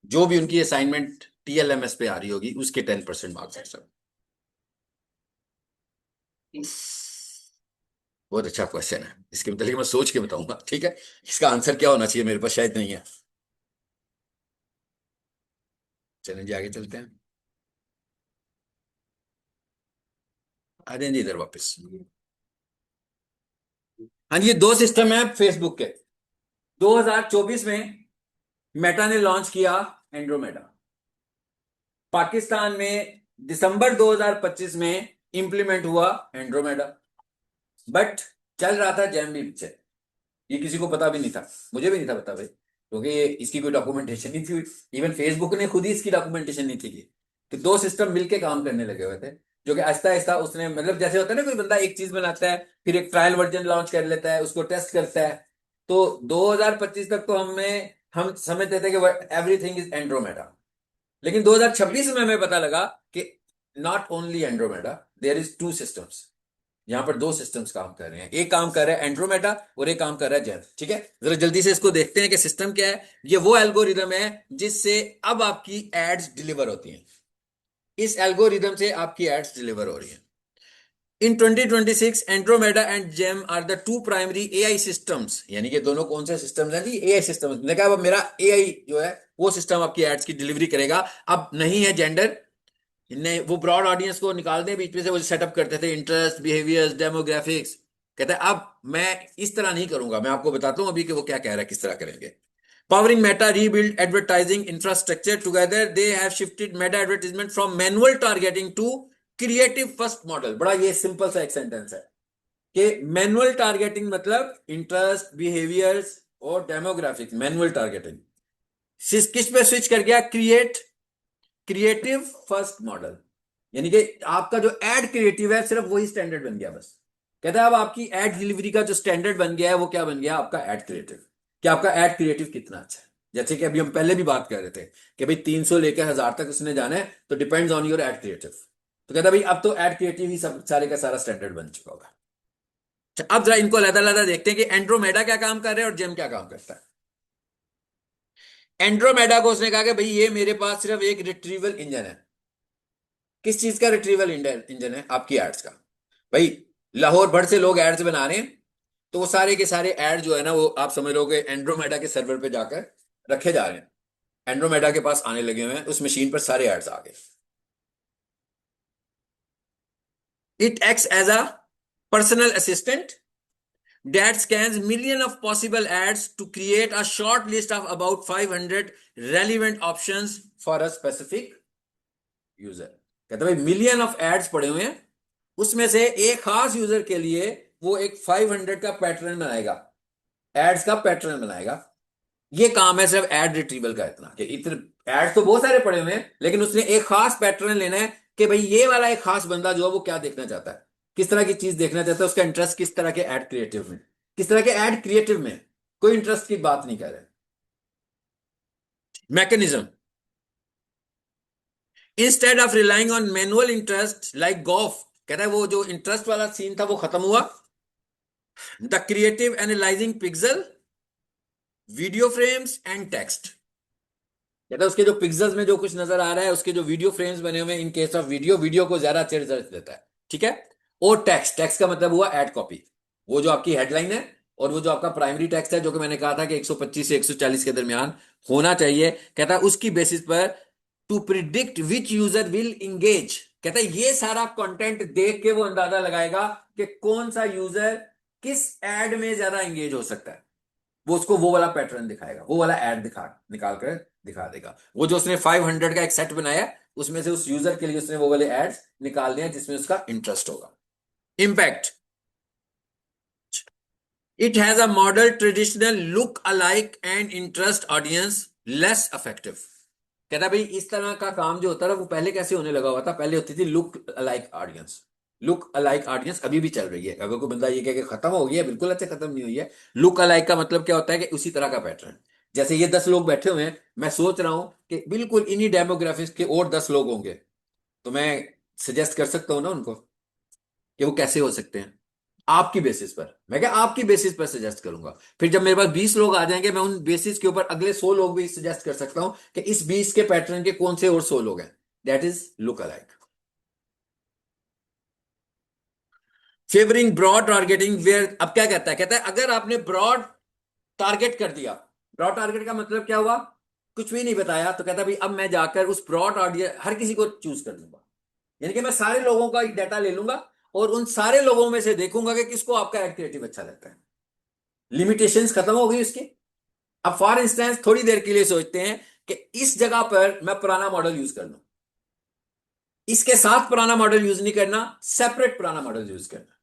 जो भी उनकी असाइनमेंट TLMS पे आ रही होगी उसके 10% मार्क्स एक्स्ट्रा। बहुत अच्छा क्वेश्चन है, इसके मतलब मैं सोच के बताऊंगा, ठीक है। इसका आंसर क्या होना चाहिए मेरे पास शायद नहीं है। चलें जी आगे चलते हैं। आ जाए जी इधर वापस। हाँ जी, ये दो सिस्टम है फेसबुक के। 2024 में मेटा ने लॉन्च किया एंड्रोमेडा। पाकिस्तान में दिसंबर 2025 में इंप्लीमेंट हुआ एंड्रोमेडा। बट चल रहा था जेएमबी पिक्चर। ये किसी को पता भी नहीं था, मुझे भी नहीं था पता भाई, क्योंकि इसकी कोई डॉक्यूमेंटेशन नहीं थी। इवन फेसबुक ने खुद ही इसकी डॉक्यूमेंटेशन नहीं थी की। कि दो सिस्टम मिलके काम करने लगे हुए थे। जो कि आहिस्ता आहिस्ता उसने, मतलब जैसे होता है ना, कोई बंदा एक चीज बनाता है, फिर एक ट्रायल वर्जन लॉन्च कर लेता है, उसको टेस्ट करता है। तो 2025 तक तो हम समझते थे कि एवरीथिंग इज एंड्रोमेडा। लेकिन 2026 में हमें पता लगा कि not only Andromeda, there is two systems. यहां पर दो सिस्टम्स काम कर रहे हैं, एक काम कर रहा है एंड्रोमेडा और एक काम कर रहा है जेन, ठीक है। जरा जल्दी से इसको देखते हैं कि सिस्टम क्या है। ये वो एल्गोरिदम है जिससे अब आपकी एड्स डिलीवर होती हैं। इस एल्गोरिदम से आपकी एड्स डिलीवर हो रही हैं। In 2026 Andromeda and GEM are the two primary AI systems. यानी कि दोनों कौन से सिस्टम्स हैं जी? AI systems. मैंने कहा अब मेरा एआई जो है वो सिस्टम आपकी एड्स की डिलीवरी करेगा। अब नहीं है जेंडर, नहीं, वो ब्रॉड ऑडियंस को निकाल दें बीच में से। वो सेटअप करते थे इंटरेस्ट, बिहेवियर्स, डेमोग्राफिक्स। कहते हैं अब मैं इस तरह नहीं करूंगा, मैं आपको बताता हूं अभी कि वो क्या कह रहा है, किस तरह करेंगे। Powering Meta rebuild advertising infrastructure together they have shifted Meta advertisement from manual targeting to creative first model. बड़ा ये सिंपल सा एक सेंटेंस है कि मैनुअल टारगेटिंग मतलब इंटरेस्ट, बिहेवियर्स और डेमोग्राफिक्स, मैनुअल टारगेटिंग किस पे स्विच कर गया? Creative first model. यानी कि आपका जो एड क्रिएटिव है सिर्फ वही स्टैंडर्ड बन गया बस। कहता है अब आपकी एड डिलीवरी का जो स्टैंडर्ड बन गया है वो क्या बन गया? आपका एड क्रिएटिव। कि आपका एड क्रिएटिव कितना अच्छा है। जैसे कि अभी हम पहले भी बात कर रहे थे कि भाई 300 लेकर 1000 तक उसने जाना है, तो depends on your add creative. तो कहता है भाई अब तो एड क्रिएटिव ही सब सारे का सारा स्टैंडर्ड बन चुका होगा। अच्छा, अब जरा इनको अलग अलग देखते हैं कि एंड्रोमेडा क्या काम कर रहे हैं और जेम क्या काम करता है। एंड्रोमेडा को उसने कहा कि भाई ये मेरे पास सिर्फ एक रिट्रीवल इंजन है। किस चीज का रिट्रीवल इंजन है? आपकी एड्स का। भाई लाहौर भर से लोग एड्स बना रहे हैं, तो वो सारे के सारे एड जो है ना, वो आप समझ लो कि एंड्रोमेडा के सर्वर पे जाकर रखे जा रहे हैं। एंड्रोमेडा के पास आने लगे हुए हैं, उस मशीन पर सारे एड्स आ गए। It acts as a personal assistant that scans million of possible ads to create a short list of about 500 relevant options for a specific user। कहते भाई मिलियन ऑफ एड्स पड़े हुए हैं, उसमें से एक खास यूजर के लिए वो एक 500 का पैटर्न बनाएगा, एड्स का पैटर्न बनाएगा। ये काम है सिर्फ एड रिट्रीवल का, इतना कि इतने एड्स तो बहुत सारे पड़े हुए हैं, लेकिन उसने एक खास पैटर्न लेना है कि भाई ये वाला एक खास बंदा जो है वो क्या देखना चाहता है, किस तरह की चीज देखना चाहता है, उसका इंटरेस्ट किस तरह के एड क्रिएटिव में, किस तरह के एड क्रिएटिव में। कोई इंटरेस्ट की बात नहीं कर रहे। Mechanism, instead of relying on manual interest like गॉफ। कहता है वो जो इंटरेस्ट वाला सीन था वो खत्म हुआ। The creative analysing pixel, video frames and text. कहता है उसके जो पिक्सल्स में जो कुछ नजर आ रहा है, उसके जो वीडियो फ्रेम्स बने हुए हैं, in case of video, video को ज्यादा अच्छे रिजल्ट देता है, ठीक है। और टेक्स्ट, टेक्स्ट का मतलब हुआ एड कॉपी। वो जो आपकी हेडलाइन है और वो जो आपका प्राइमरी टेक्स्ट है, जो कि मैंने कहा था कि 125 से 140 के दरमियान होना चाहिए। कहता है उसकी बेसिस पर to predict which user will engage. कहता है ये सारा कंटेंट देख के वो अंदाजा लगाएगा कि कौन सा यूजर किस एड में ज्यादा इंगेज हो सकता है। वो उसको वो वाला पैटर्न दिखाएगा, वो वाला एड निकाल कर दिखा देगा। वो जो उसने 500 का एक सेट बनाया, उसमें से उस यूजर के लिए उसने वो वाले एड्स निकाल दिए जिसमें उसका इंटरेस्ट होगा। Impact, it has a model traditional look alike and interest audience less affective. कहता भाई इस तरह का काम जो होता है वो पहले कैसे होने लगा हुआ था, पहले होती थी look alike audience. Look alike audience अभी भी चल रही है। अगर कोई बंदा ये कहे कि खत्म हो गई है, बिल्कुल अच्छे खत्म नहीं हुई है। लुक अलाइक का मतलब क्या होता है कि उसी तरह का पैटर्न। जैसे ये 10 लोग बैठे हुए हैं, मैं सोच रहा हूं कि बिल्कुल इन्हीं डेमोग्राफिक्स के और 10 लोग होंगे, तो मैं सजेस्ट कर सकता हूँ ना उनको कि वो कैसे हो सकते हैं। आपकी बेसिस पर, मैं क्या आपकी बेसिस पर सजेस्ट करूंगा। फिर जब मेरे पास 20 लोग आ जाएंगे, मैं उन बेसिस के ऊपर अगले 100 लोग भी सजेस्ट कर सकता हूं कि इस 20 के पैटर्न के कौन से और 100 लोग हैं। That is look alike. Favouring broad targeting where, अब क्या कहता है, कहता है अगर आपने ब्रॉड टारगेट कर दिया। ब्रॉड टारगेट का मतलब क्या हुआ, कुछ भी नहीं बताया, तो कहता है भाई अब मैं जाकर उस ब्रॉड ऑडियंस हर किसी को चूज कर लूंगा। यानी कि मैं सारे लोगों का एक डाटा ले लूंगा और उन सारे लोगों में से देखूंगा कि किसको आपका एड क्रिएटिव अच्छा लगता है। लिमिटेशंस खत्म हो गई उसकी। अब फॉर इंस्टेंस थोड़ी देर के लिए सोचते हैं कि इस जगह पर मैं पुराना मॉडल यूज कर लूं, इसके साथ पुराना मॉडल यूज नहीं करना, सेपरेट पुराना मॉडल यूज करना।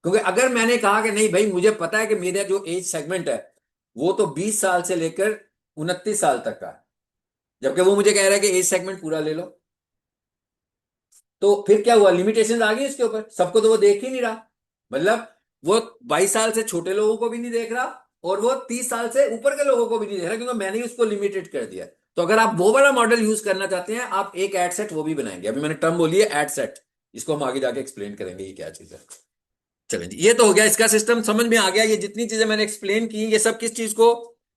क्योंकि अगर मैंने कहा कि नहीं भाई मुझे पता है कि मेरा जो एज सेगमेंट है वो तो 20 साल से लेकर 29 साल तक का है, जबकि वो मुझे कह रहा है कि एज सेगमेंट पूरा ले लो, तो फिर क्या हुआ, लिमिटेशन आ गई इसके ऊपर। सबको तो वो देख ही नहीं रहा। मतलब वो 22 साल से छोटे लोगों को भी नहीं देख रहा और वो 30 साल से ऊपर के लोगों को भी नहीं देख रहा, क्योंकि मैंने ही उसको लिमिटेड कर दिया। तो अगर आप वो वाला मॉडल यूज करना चाहते हैं, आप एक एड सेट वो भी बनाएंगे। अभी मैंने टर्म बोली है एड सेट, इसको हम आगे जाके एक्सप्लेन करेंगे ये क्या चीज है। चलें जी, ये तो हो गया, इसका सिस्टम समझ में आ गया। ये जितनी चीजें मैंने एक्सप्लेन की ये सब किस चीज को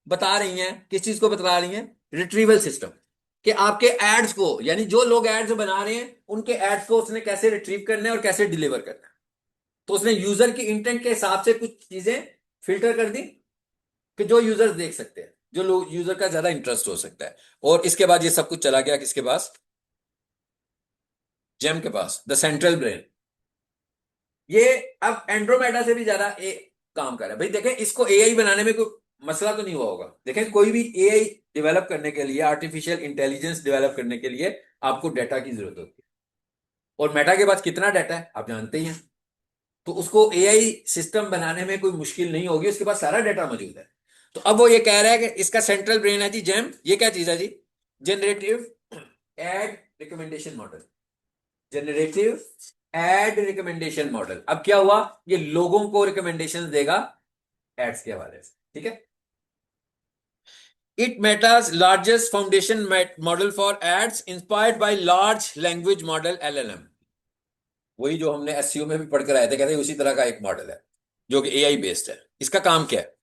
बता रही हैं, किस चीज को बता रही हैं, रिट्रीवल सिस्टम। कि आपके एड्स को, यानी जो लोग एड्स बना रहे हैं उनके एड्स को उसने कैसे रिट्रीव करना है और कैसे डिलीवर करना है। तो उसने यूजर की इंटेंट के हिसाब से कुछ चीजें फिल्टर कर दी कि जो यूजर्स देख सकते हैं, जो लोग यूजर का ज्यादा इंटरेस्ट हो सकता है। और इसके बाद ये सब कुछ चला गया किसके पास, जेम के पास, द सेंट्रल ब्रेन। ये अब एंड्रोमेडा से भी ज्यादा काम कर रहा है। भाई देखें, इसको एआई बनाने में कोई मसला तो नहीं हुआ होगा। देखें, कोई भी एआई डेवलप करने के लिए, आर्टिफिशियल इंटेलिजेंस डेवलप करने के लिए आपको डाटा की जरूरत होती है। और मेटा के पास कितना डाटा है आप जानते ही हैं। तो उसको एआई सिस्टम बनाने में कोई मुश्किल नहीं होगी, उसके पास सारा डाटा मौजूद है। तो अब वो ये कह रहा है कि इसका सेंट्रल ब्रेन है जी जेम। ये क्या चीज है जी, generative ad recommendation model. Generative ad recommendation model. अब क्या हुआ, ये लोगों को रिकमेंडेशन देगा एड्स के हवाले से, ठीक है। It Meta's largest foundation model for ads inspired by large language model LLM. वही जो हमने एसईओ में भी पढ़कर आए थे, कहते हैं उसी तरह का एक मॉडल है जो कि एआई बेस्ड है। इसका काम क्या है,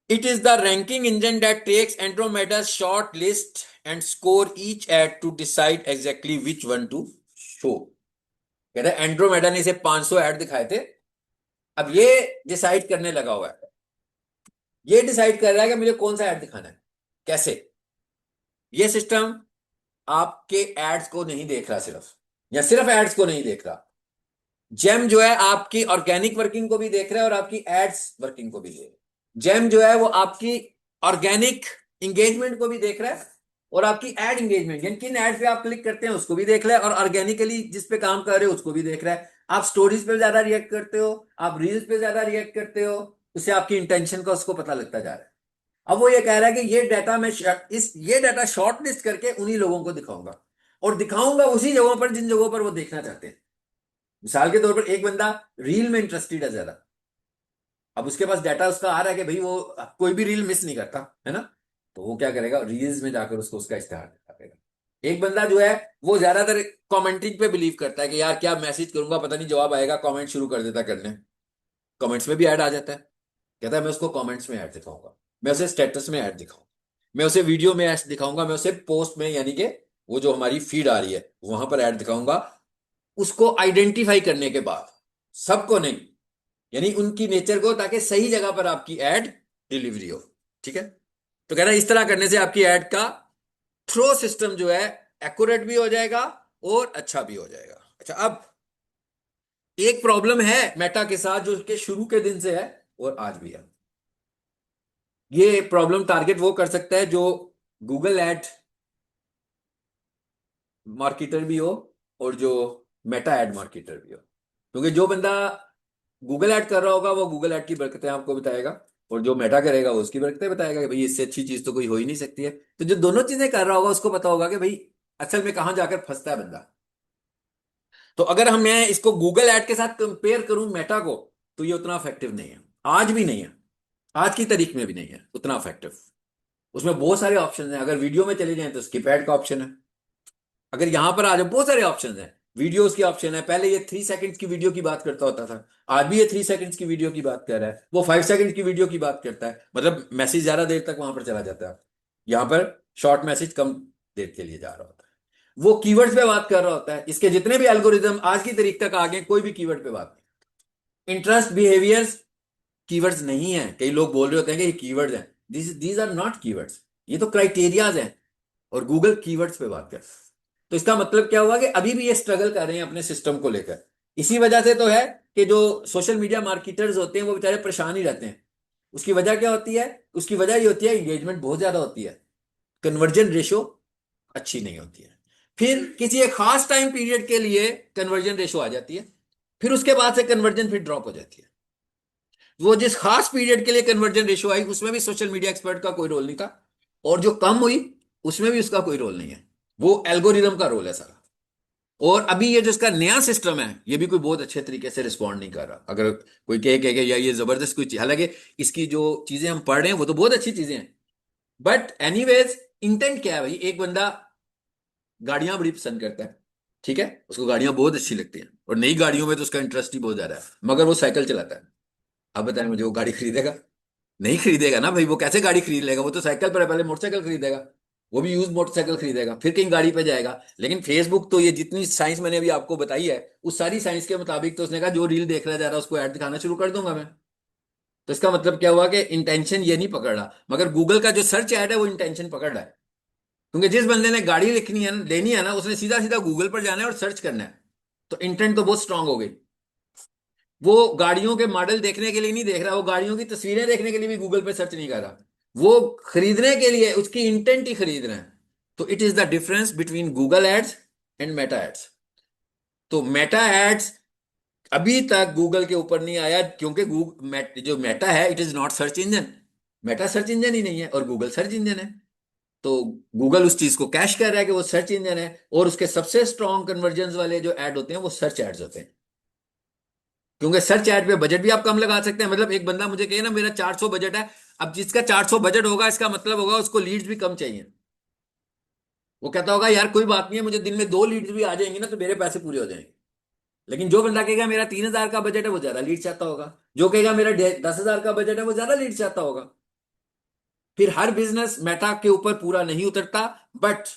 it is the ranking engine that takes Andromeda's short list and score each ad to decide exactly which one to show. कहते हैं एंड्रोमेडा ने इसे 500 ऐड दिखाए थे, अब ये डिसाइड करने लगा हुआ है। ये डिसाइड कर रहा है कि मुझे कौन सा ऐड दिखाना है। कैसे, ये सिस्टम आपके एड्स को नहीं देख रहा सिर्फ, या सिर्फ एड्स को नहीं देख रहा। जेम जो है आपकी ऑर्गेनिक वर्किंग को भी देख रहा है और आपकी एड्स वर्किंग को भी देख रहा है। जेम जो है वो आपकी ऑर्गेनिक इंगेजमेंट को भी देख रहा है और आपकी एड इंगेजमेंट, यानी किन एड पे आप क्लिक करते हैं उसको भी देख रहा है, और ऑर्गेनिकली जिस पे काम कर रहे हो उसको भी देख रहा है। आप स्टोरीज पे ज्यादा रिएक्ट करते हो, आप रील्स पे ज्यादा रिएक्ट करते हो, उससे आपकी इंटेंशन का उसको पता लगता जा रहा है। अब वो ये कह रहा है कि ये डाटा मैं ये डाटा शॉर्ट लिस्ट करके उन्हीं लोगों को दिखाऊंगा, और दिखाऊंगा उसी जगहों पर जिन जगहों पर वो देखना चाहते हैं। मिसाल के तौर पर एक बंदा रील में इंटरेस्टेड है ज्यादा, अब उसके पास डाटा उसका आ रहा है कि भाई वो कोई भी रील मिस नहीं करता है ना, तो वो क्या करेगा, रील्स में जाकर उसको उसका इश्तेहार दिखाएगा। एक बंदा जो है वो ज्यादातर कमेंटिंग पे बिलीव करता है कि यार क्या मैसेज करूंगा पता नहीं जवाब आएगा, कमेंट शुरू कर देता करने। कमेंट्स में भी ऐड आ जाता है, कहता है मैं उसको कमेंट्स में ऐड दिखाऊंगा, मैं उसे स्टेटस में ऐड दिखाऊंगा, मैं उसे वीडियो में ऐड दिखाऊंगा, मैं उसे पोस्ट में, यानी कि वो जो हमारी फीड आ रही है वहां पर ऐड दिखाऊंगा। उसको आइडेंटिफाई करने के बाद, सबको नहीं, यानी उनकी नेचर को, ताकि सही जगह पर आपकी एड डिलीवरी हो, ठीक है। तो कह रहा है इस तरह करने से आपकी एड का थ्रो सिस्टम जो है एक्यूरेट भी हो जाएगा और अच्छा भी हो जाएगा। अच्छा, अब एक प्रॉब्लम है मेटा के साथ जो कि शुरू के दिन से है और आज भी है। ये प्रॉब्लम टारगेट वो कर सकता है जो गूगल एड मार्केटर भी हो और जो मेटा एड मार्केटर भी हो। क्योंकि जो बंदा गूगल ऐड कर रहा होगा वो गूगल ऐड की बरकतें आपको बताएगा, और जो मेटा करेगा वो उसकी बरकते बताएगा कि भाई इससे अच्छी चीज तो कोई हो ही नहीं सकती है। तो जो दोनों चीजें कर रहा होगा उसको पता होगा कि भाई असल में कहां जाकर फंसता है बंदा। तो अगर हम मैं इसको गूगल ऐड के साथ कंपेयर करूं मेटा को, तो ये उतना इफेक्टिव नहीं है, आज भी नहीं है, आज की तारीख में भी नहीं है उतना इफेक्टिव। उसमें बहुत सारे ऑप्शन हैं, अगर वीडियो में चले जाएं तो स्किप ऐड का ऑप्शन है, अगर यहां पर आ जाए बहुत सारे ऑप्शन हैं, वीडियोस की ऑप्शन है। पहले ये 3 सेकंड्स की वीडियो की बात करता होता था, आज भी ये 3 सेकंड्स की वीडियो की बात कर रहा है, वो 5 सेकंड की वीडियो की बात करता है, मतलब मैसेज ज्यादा देर तक वहां पर चला जाता है, यहाँ पर शॉर्ट मैसेज कम देर के लिए जा रहा होता है। वो कीवर्ड्स पे बात कर रहा होता है, इसके जितने भी एल्गोरिदम आज की तारीख तक आ गए कोई भी कीवर्ड पे बात नहीं। इंटरेस्ट बिहेवियर्स कीवर्ड्स नहीं है, कई लोग बोल रहे होते हैं कि ये कीवर्ड्स हैं, दीज आर नॉट कीवर्ड्स, ये तो क्राइटेरियाज हैं, और गूगल कीवर्ड्स पे बात कर। तो इसका मतलब क्या हुआ कि अभी भी ये स्ट्रगल कर रहे हैं अपने सिस्टम को लेकर। इसी वजह से तो है कि जो सोशल मीडिया मार्केटर्स होते हैं वो बेचारे परेशान ही रहते हैं। उसकी वजह क्या होती है? उसकी वजह ये होती है एंगेजमेंट बहुत ज्यादा होती है, कन्वर्जन रेशो अच्छी नहीं होती है, फिर किसी एक खास टाइम पीरियड के लिए कन्वर्जन रेशो आ जाती है, फिर उसके बाद से कन्वर्जन फिर ड्रॉप हो जाती है। वो जिस खास पीरियड के लिए कन्वर्जन रेशो आई उसमें भी सोशल मीडिया एक्सपर्ट का कोई रोल नहीं था, और जो कम हुई उसमें भी उसका कोई रोल नहीं है, वो एल्गोरिदम का रोल है सारा। और अभी ये जो इसका नया सिस्टम है ये भी कोई बहुत अच्छे तरीके से रिस्पॉन्ड नहीं कर रहा। अगर कोई कहे या ये जबरदस्त कोई चीज, हालांकि इसकी जो चीजें हम पढ़ रहे हैं वो तो बहुत अच्छी चीजें हैं, बट एनीवेज इंटेंट क्या है भाई? एक बंदा गाड़ियां बड़ी पसंद करता है, ठीक है, उसको गाड़ियां बहुत अच्छी लगती हैं, और नई गाड़ियों में तो उसका इंटरेस्ट ही बहुत ज्यादा है, मगर वो साइकिल चलाता है। अब बताएं मुझे, वो गाड़ी खरीदेगा? नहीं खरीदेगा ना भाई, वो कैसे गाड़ी खरीद लेगा? वो तो साइकिल पर है, पहले मोटरसाइकिल खरीदेगा, वो भी यूज मोटरसाइकिल खरीदेगा, फिर कहीं गाड़ी पे जाएगा। लेकिन फेसबुक तो ये जितनी साइंस मैंने अभी आपको बताई है उस सारी साइंस के मुताबिक तो उसने कहा जो रील देख रहा जा रहा है उसको ऐड दिखाना शुरू कर दूंगा मैं। तो इसका मतलब क्या हुआ कि इंटेंशन ये नहीं पकड़ रहा, मगर गूगल का जो सर्च ऐड है वो इंटेंशन पकड़ रहा है। क्योंकि जिस बंदे ने गाड़ी लिखनी है लेनी है ना, उसने सीधा सीधा गूगल पर जाना है और सर्च करना है, तो इंटेंट तो बहुत स्ट्रांग हो गई। वो गाड़ियों के मॉडल देखने के लिए नहीं देख रहा, वो गाड़ियों की तस्वीरें देखने के लिए भी गूगल पे सर्च नहीं कर रहा, वो खरीदने के लिए उसकी इंटेंट ही खरीद रहे हैं। तो it is the difference between Google ads and Meta ads. तो मेटा एड्स अभी तक गूगल के ऊपर नहीं आया, क्योंकि जो मेटा है it is not search engine, Meta search engine ही नहीं है और गूगल सर्च इंजन है। तो गूगल उस चीज को कैश कर रहा है कि वो सर्च इंजन है, और उसके सबसे स्ट्रॉन्ग कन्वर्जन वाले जो ऐड होते हैं वो सर्च एड्स होते हैं, क्योंकि सर्च ऐड पे बजट भी आप कम लगा सकते हैं। मतलब एक बंदा मुझे कहे ना मेरा 400 बजट है, अब जिसका 400 बजट होगा इसका मतलब होगा उसको लीड्स भी कम चाहिए। वो कहता होगा यार कोई बात नहीं है, मुझे दिन में 2 लीड्स भी आ जाएंगी ना तो मेरे पैसे पूरे हो जाएंगे। लेकिन जो बंदा कहेगा मेरा 3,000 का बजट है वो ज्यादा लीड चाहता होगा, जो कहेगा मेरा 10,000 का बजट है वो ज्यादा लीड चाहता होगा। फिर हर बिजनेस मेटा के ऊपर पूरा नहीं उतरता, बट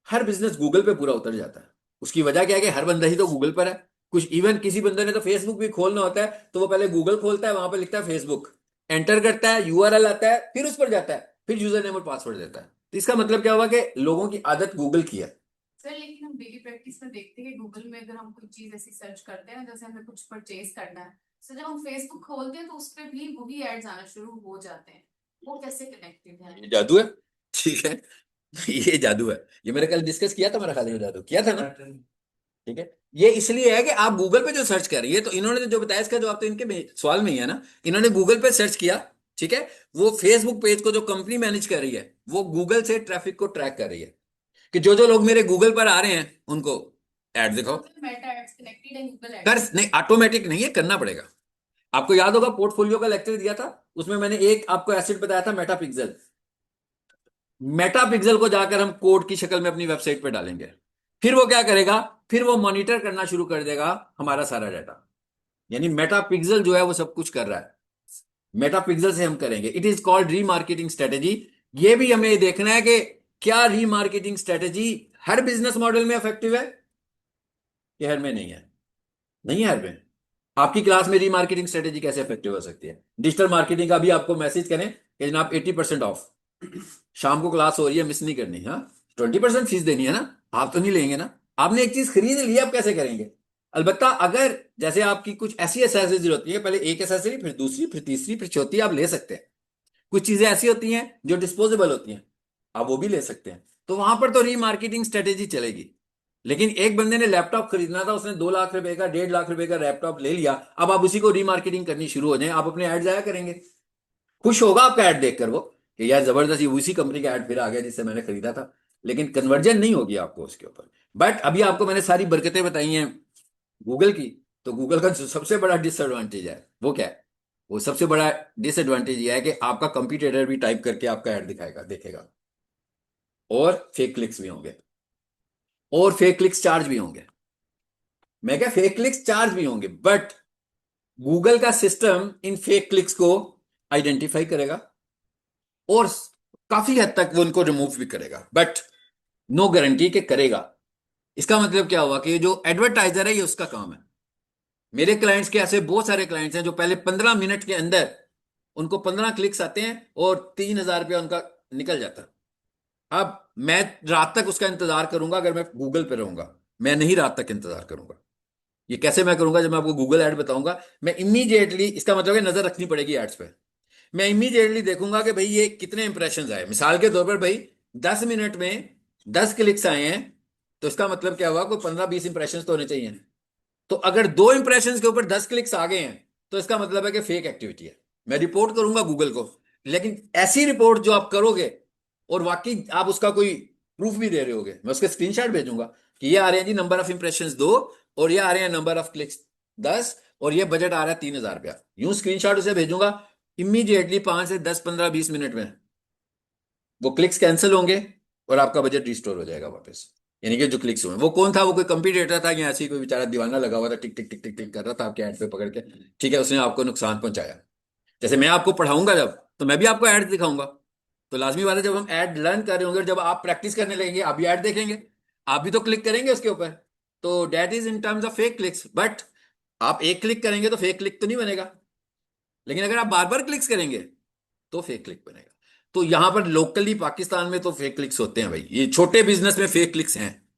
हर बिजनेस गूगल पे पूरा उतर जाता है। उसकी वजह क्या है कि हर बंदा ही तो गूगल पर है। कुछ इवन किसी बंदे ने तो फेसबुक भी खोलना होता है तो वो पहले गूगल खोलता है, वहां पर लिखता है फेसबुक, एंटर करता है, यूआरएल आता है, फिर उस पर जाता है, फिर यूजर नेम और पासवर्ड देता है। तो इसका मतलब क्या हुआ कि लोगों की आदत गूगल की है। सर लेकिन हम डेली प्रैक्टिस में देखते हैं कि गूगल में अगर हम कोई चीज ऐसी सर्च करते हैं जैसे हमें कुछ परचेज करना है, तो जब हम फेसबुक खोलते हैं तो उस पर भी वही एड्स आना शुरू हो जाते हैं। वो कैसे कनेक्टेड है? ये जादू है, ठीक है, ये जादू है। ये मेरे कल डिस्कस किया था, मेरा ख्याल है ये जादू किया था ना, ठीक है। ये इसलिए है कि आप गूगल पे जो सर्च कर रही है, तो इन्होंने जो बताया इसका जवाब तो इनके सवाल में ही है ना। इन्होंने गूगल पे सर्च किया, ठीक है, वो फेसबुक पेज को जो कंपनी मैनेज कर रही है वो गूगल से ट्रैफिक को ट्रैक कर रही है कि जो जो लोग मेरे गूगल पर आ रहे हैं उनको ऐड दिखाओ। मेटा एड्स कनेक्टेड है गूगल कर एड्स। नहीं, ऑटोमेटिक नहीं है, करना पड़ेगा। आपको याद होगा पोर्टफोलियो का लेक्चर दिया था, उसमें मैंने एक आपको एसिड बताया था मेटा पिक्सल। मेटा पिक्सल को जाकर हम कोड की शक्ल में अपनी वेबसाइट पे डालेंगे, फिर वो क्या करेगा, फिर वो मॉनिटर करना शुरू कर देगा हमारा सारा डाटा। यानी मेटा पिक्सल जो है वो सब कुछ कर रहा है, मेटा पिक्सल से हम करेंगे। It is called remarketing strategy. ये भी हमें देखना है कि क्या रीमार्केटिंग स्ट्रेटेजी हर बिजनेस मॉडल में इफेक्टिव है कि हर में नहीं है। नहीं है हर में। आपकी क्लास में रीमार्केटिंग स्ट्रेटेजी कैसे इफेक्टिव हो सकती है? डिजिटल मार्केटिंग का भी आपको मैसेज करें कि जनाब 80% ऑफ, शाम को क्लास हो रही है, मिस नहीं करनी। हाँ, 20% फीस देनी है ना, आप तो नहीं लेंगे ना। आपने एक चीज खरीद ली, आप कैसे करेंगे? अलबत्ता अगर जैसे आपकी कुछ ऐसी एसेसरीज होती है, पहले एक एसेसरी फिर दूसरी फिर तीसरी फिर चौथी आप ले सकते हैं। कुछ चीजें ऐसी होती हैं जो डिस्पोजेबल होती हैं, आप वो भी ले सकते हैं, तो वहां पर तो रीमार्केटिंग स्ट्रेटेजी चलेगी। लेकिन एक बंदे ने लैपटॉप खरीदना था, उसने 2 लाख रुपए का 1.5 लाख रुपए का लैपटॉप ले लिया, अब आप उसी को रीमार्केटिंग करनी शुरू हो जाए, आप अपने ऐड जाया करेंगे। खुश होगा आपका ऐड देखकर वो कि यार जबरदस्त, ये उसी कंपनी का ऐड फिर आ गया जिससे मैंने खरीदा था, लेकिन कन्वर्जन नहीं होगी आपको उसके ऊपर। बट अभी आपको मैंने सारी बरकतें बताई हैं गूगल की। तो गूगल का जो सबसे बड़ा डिसएडवांटेज है वो क्या है? वो सबसे बड़ा डिसएडवांटेज ये है कि आपका कंपटीटर भी टाइप करके आपका ऐड दिखाएगा, देखेगा, और फेक क्लिक्स भी होंगे, और फेक क्लिक्स चार्ज भी होंगे। मैं क्या, फेक क्लिक्स चार्ज भी होंगे, बट गूगल का सिस्टम इन फेक क्लिक्स को आइडेंटिफाई करेगा और काफी हद तक वो उनको रिमूव भी करेगा, बट नो गारंटी के करेगा। इसका मतलब क्या हुआ कि जो एडवर्टाइजर है ये उसका काम है। मेरे क्लाइंट्स के ऐसे बहुत सारे क्लाइंट्स हैं जो पहले 15 मिनट के अंदर उनको 15 क्लिक्स आते हैं और 3,000 रुपया उनका निकल जाता है। अब मैं रात तक उसका इंतजार करूंगा अगर मैं गूगल पे रहूंगा? मैं नहीं रात तक इंतजार करूंगा। ये कैसे मैं करूंगा? जब मैं आपको गूगल ऐड बताऊंगा, मैं इमीडिएटली, इसका मतलब है नजर रखनी पड़ेगी एड्स पे। मैं इमीडिएटली देखूंगा कि भाई ये कितने इंप्रेशन आए। मिसाल के तौर पर भाई 10 मिनट में 10 क्लिक्स आए हैं, तो इसका मतलब क्या हुआ, कोई 15-20 इंप्रेशन तो होने चाहिए। तो अगर 2 इंप्रेशन के ऊपर 10 क्लिक्स आ गए हैं, तो इसका मतलब है कि फेक एक्टिविटी है। मैं रिपोर्ट करूंगा गूगल को, लेकिन ऐसी रिपोर्ट जो आप करोगे और वाकई आप उसका कोई प्रूफ भी दे रहे होगे, मैं उसके स्क्रीनशॉट भेजूंगा कि ये आ रहे हैं जी नंबर ऑफ इंप्रेशन 2, और ये आ रहे हैं नंबर ऑफ क्लिक्स 10, और ये बजट आ रहा है 3,000 रुपया, यूं स्क्रीनशॉट उसे भेजूंगा। इमीडिएटली 5 से 10, 15, 20 मिनट में वो क्लिक्स कैंसिल होंगे और आपका बजट रिस्टोर हो जाएगा वापस। यानी कि जो क्लिक्स हुए वो कौन था, वो कोई कंपटीटर था या ऐसे ही कोई बेचारा दीवाना लगा हुआ था, टिक टिक टिक टिक टिक कर रहा था आपके ऐड पे पकड़ के, ठीक है, उसने आपको नुकसान पहुंचाया। जैसे मैं आपको पढ़ाऊंगा जब, तो मैं भी आपको ऐड दिखाऊंगा। तो लाजमी बात है, जब हम ऐड लर्न कर रहे होंगे, जब आप प्रैक्टिस करने लगेंगे, आप भी ऐड देखेंगे, आप भी तो क्लिक करेंगे उसके ऊपर। तो that is in terms of fake clicks, but आप एक क्लिक करेंगे तो फेक क्लिक तो नहीं बनेगा, लेकिन अगर आप बार बार क्लिक्स करेंगे तो फेक क्लिक बनेगा। तो यहां पर लोकली पाकिस्तान में तो फेक क्लिक्स होते हैं भाई। ये छोटे बिजनेस में फेक क्लिक्स हैं,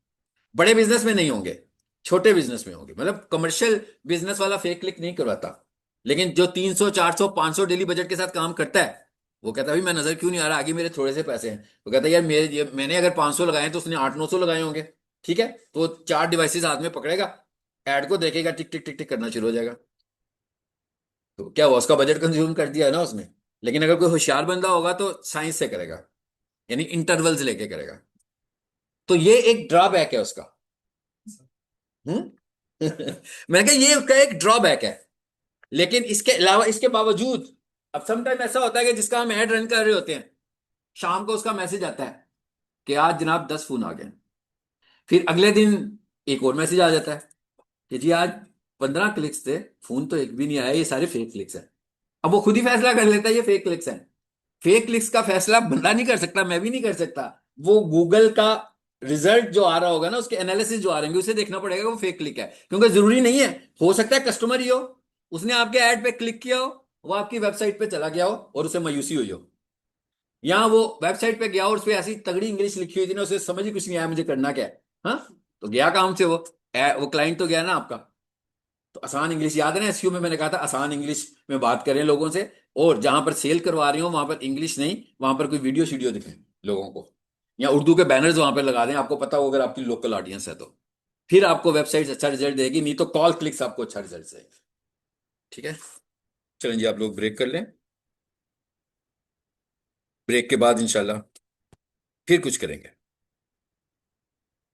बड़े बिजनेस में नहीं होंगे, छोटे बिजनेस में होंगे। मतलब कमर्शियल बिजनेस वाला फेक क्लिक नहीं करवाता, लेकिन जो 300, 400, 500 डेली बजट के साथ काम करता है, वो कहता है भाई मैं नजर क्यों नहीं आ रहा, आगे मेरे थोड़े से पैसे हैं। वो कहता है यार मैंने अगर 500 लगाए हैं तो उसने 800-900 लगाए होंगे। ठीक है, तो 4 डिवाइसेस हाथ में पकड़ेगा, ऐड को देखेगा, टिक टिक टिक टिक करना शुरू हो जाएगा। तो क्या हुआ, उसका बजट कंज्यूम कर दिया है ना उसने। लेकिन अगर कोई होशियार बंदा होगा तो साइंस से करेगा, यानी इंटरवल्स लेके करेगा। तो ये एक ड्रॉबैक है उसका। हम्म। मैंने कहा ये उसका एक ड्रॉबैक है। लेकिन इसके अलावा, इसके बावजूद, अब समटाइम ऐसा होता है कि जिसका हम ऐड रन कर रहे होते हैं, शाम को उसका मैसेज आता है कि आज जनाब 10 फोन आ गए। फिर अगले दिन एक और मैसेज आ जाता है कि जी आज 15 क्लिक्स थे, फोन तो एक भी नहीं आया, ये सारे फेक क्लिक्स हैं। अब वो खुद ही फैसला कर लेता है ये फेक क्लिक्स हैं। फेक क्लिक्स का फैसला बंदा नहीं कर सकता, मैं भी नहीं कर सकता। वो गूगल का रिजल्ट जो आ रहा होगा ना, उसके एनालिसिस जो आ रहे होंगे, उसे देखना पड़ेगा वो फेक क्लिक है, क्योंकि जरूरी नहीं है, हो सकता है कस्टमर ही हो, उसने आपके ऐड पे क्लिक किया हो, वो आपकी वेबसाइट पे चला गया हो और उसे मायूसी हुई हो, या वो वेबसाइट पे गया और उस पर ऐसी तगड़ी इंग्लिश लिखी हुई थी ना, उसे समझ ही कुछ नहीं आया मुझे करना क्या है। हाँ, तो गया काम से वो क्लाइंट तो गया ना आपका। तो आसान इंग्लिश याद है ना, एसईओ में मैंने कहा था आसान इंग्लिश में बात करें लोगों से, और जहां पर सेल करवा रही हो वहां पर इंग्लिश नहीं, वहां पर कोई वीडियो शीडियो दिखें लोगों को, या उर्दू के बैनर्स वहां पर लगा दें, आपको पता हो अगर आपकी लोकल ऑडियंस है तो। फिर आपको वेबसाइट अच्छा रिजल्ट देगी, नहीं तो कॉल क्लिक्स आपको अच्छा रिजल्ट देगी। ठीक है, चलें जी, आप लोग ब्रेक कर लें, ब्रेक के बाद इंशाल्लाह फिर कुछ करेंगे।